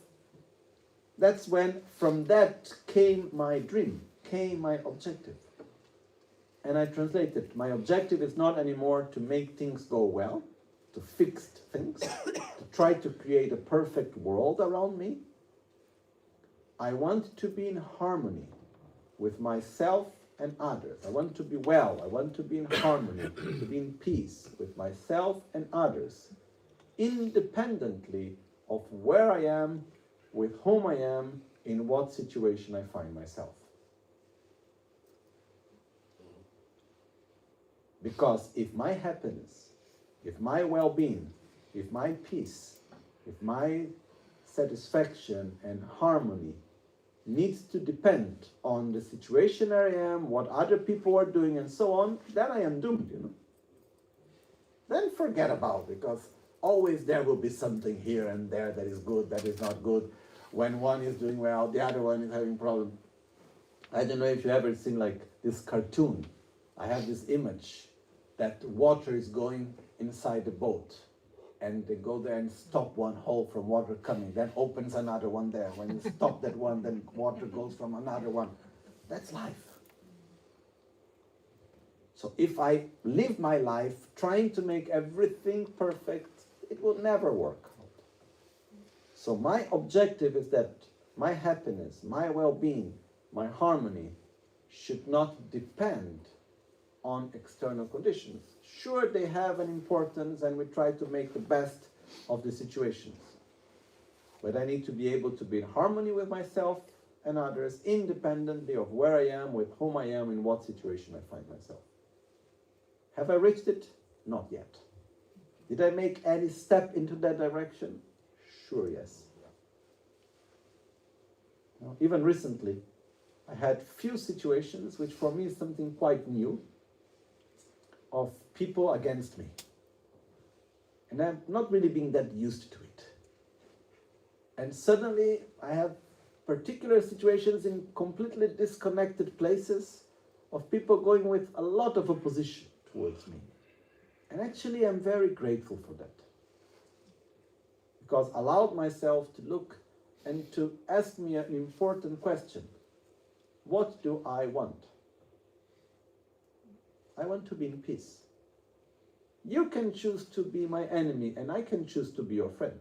that's when from that came my dream, came my objective. And I translated, my objective is not anymore to make things go well, to fix things, to try to create a perfect world around me. I want to be in harmony with myself and others. I want to be well. I want to be in harmony, to be in peace with myself and others, independently of where I am, with whom I am, in what situation I find myself. Because if my happiness, if my well-being, if my peace, if my satisfaction and harmony needs to depend on the situation I am, what other people are doing and so on, then I am doomed, you know. Then forget about it, because always there will be something here and there that is good, that is not good. When one is doing well, the other one is having problems. I don't know if you ever seen like this cartoon. I have this image that water is going inside the boat, and they go there and stop one hole from water coming, then opens another one there. When you stop that one, then water goes from another one. That's life. So if I live my life trying to make everything perfect, it will never work out. So my objective is that my happiness, my well-being, my harmony should not depend on external conditions. Sure, they have an importance and we try to make the best of the situations. But I need to be able to be in harmony with myself and others, independently of where I am, with whom I am, in what situation I find myself. Have I reached it? Not yet. Did I make any step into that direction? Sure, yes. Now, even recently, I had few situations, which for me is something quite new, of people against me. And I'm not really being that used to it. And suddenly I have particular situations in completely disconnected places of people going with a lot of opposition towards me. And actually I'm very grateful for that. Because I allowed myself to look and to ask me an important question. What do I want? I want to be in peace. You can choose to be my enemy, and I can choose to be your friend.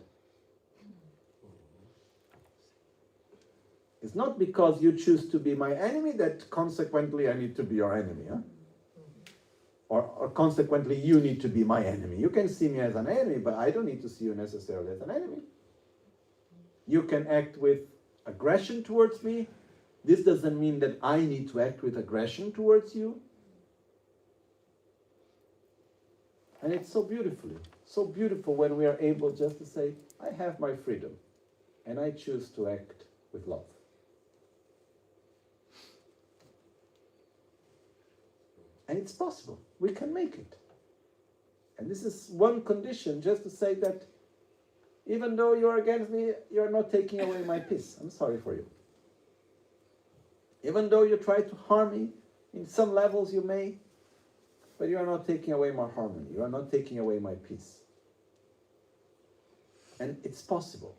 It's not because you choose to be my enemy that consequently I need to be your enemy. Huh? Or consequently you need to be my enemy. You can see me as an enemy, but I don't need to see you necessarily as an enemy. You can act with aggression towards me. This doesn't mean that I need to act with aggression towards you. And it's so beautiful when we are able just to say, I have my freedom, and I choose to act with love. And it's possible. We can make it. And this is one condition, just to say that even though you're against me, you're not taking away my peace. I'm sorry for you. Even though you try to harm me, in some levels you may, but you are not taking away my harmony. You are not taking away my peace. And it's possible.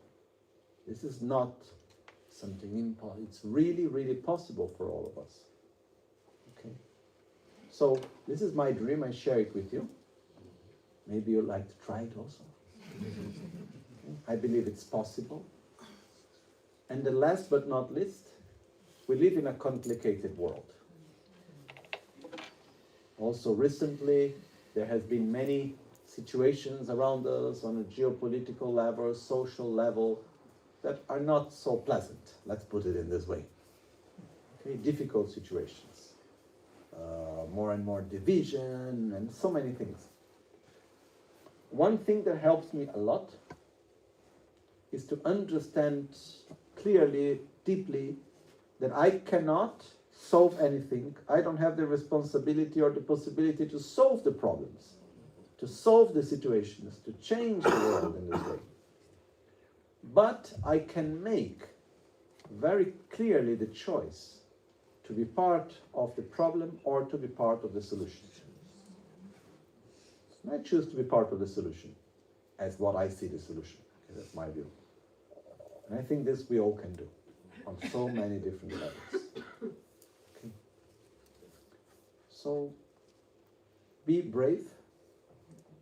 This is not something impossible. It's really, really possible for all of us. Okay? So this is my dream. I share it with you. Maybe you'd like to try it also. Okay? I believe it's possible. And the last but not least, we live in a complicated world. Also recently, there has been many situations around us on a geopolitical level, social level, that are not so pleasant. Let's put it in this way. Okay, difficult situations. More and more division and so many things. One thing that helps me a lot is to understand clearly, deeply, that I cannot solve anything. I don't have the responsibility or the possibility to solve the problems, to solve the situations, to change the world in this way. But I can make very clearly the choice to be part of the problem or to be part of the solution. And I choose to be part of the solution as what I see the solution. Okay, that's my view. And I think this we all can do. on so many different levels. Okay. So be brave,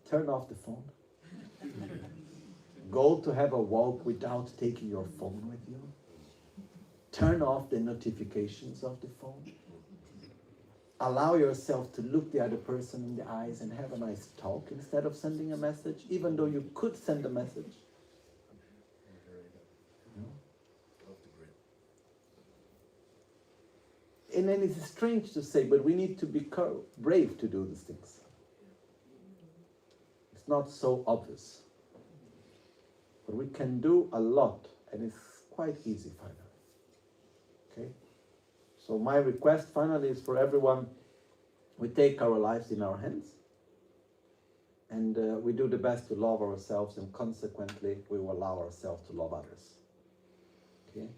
turn off the phone, go to have a walk without taking your phone with you, turn off the notifications of the phone, allow yourself to look the other person in the eyes and have a nice talk instead of sending a message, even though you could send a message. And then it's strange to say, but we need to be brave to do these things. It's not so obvious. But we can do a lot, and it's quite easy finally. Okay? So my request finally is for everyone, we take our lives in our hands, and we do the best to love ourselves, and consequently we will allow ourselves to love others. Okay?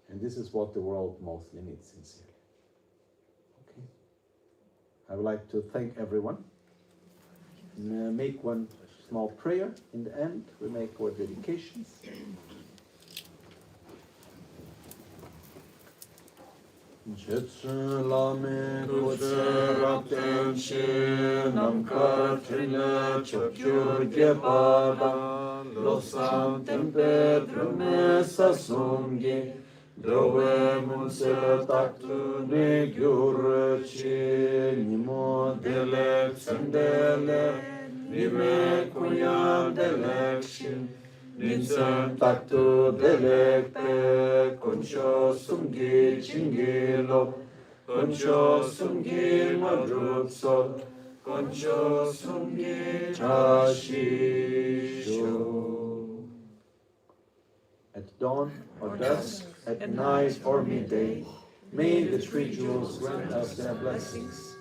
And this is what the world mostly needs, sincerely. Okay? I would like to thank everyone. And, make one small prayer in the end. We make our dedications. Jetsu lame kutse rakten shi namkar trine chokyur gepada losam tempe drume sasumgi drove munse taktu ne gyur chi nimo delek sendele nime kuya delek shin Ninsam taktu delekpe koncho sumgi chingilo koncho sumgi madrupso koncho sumgi chashisho. At dawn or dusk, at night or midday, may the three jewels grant us their blessings.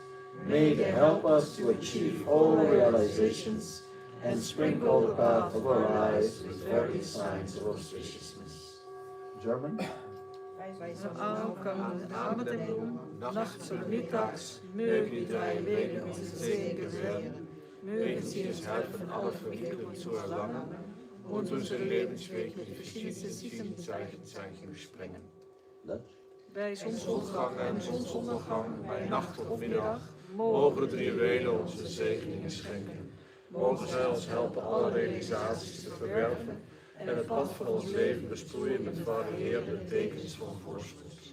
May they help us to achieve all realizations and sprinkle the path of our lives with very signs of auspiciousness. German? Wij zijn aankomen avond en nachts en middags, mögen die drei Wege uns Segen werden, mögen sie das Herz von aller Verwicklungen zu erlangen und unsere Lebenswege mit verschiedensten Zeichen sprengen. Bij zonsopgang en zonsondergang, bij nacht of middag, mogen de drie welen onze zegeningen schenken. Mogen zij ons helpen alle realisaties te verwerven en het pad van ons leven besproeien met varierende tekens van voorspoed.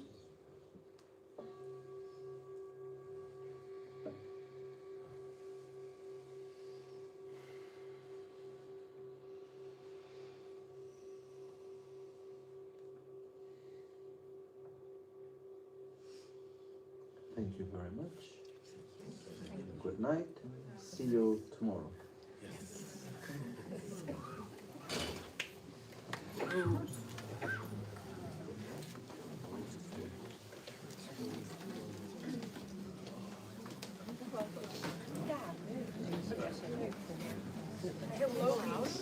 Thank you very much. Good night. See you tomorrow. Heel logisch.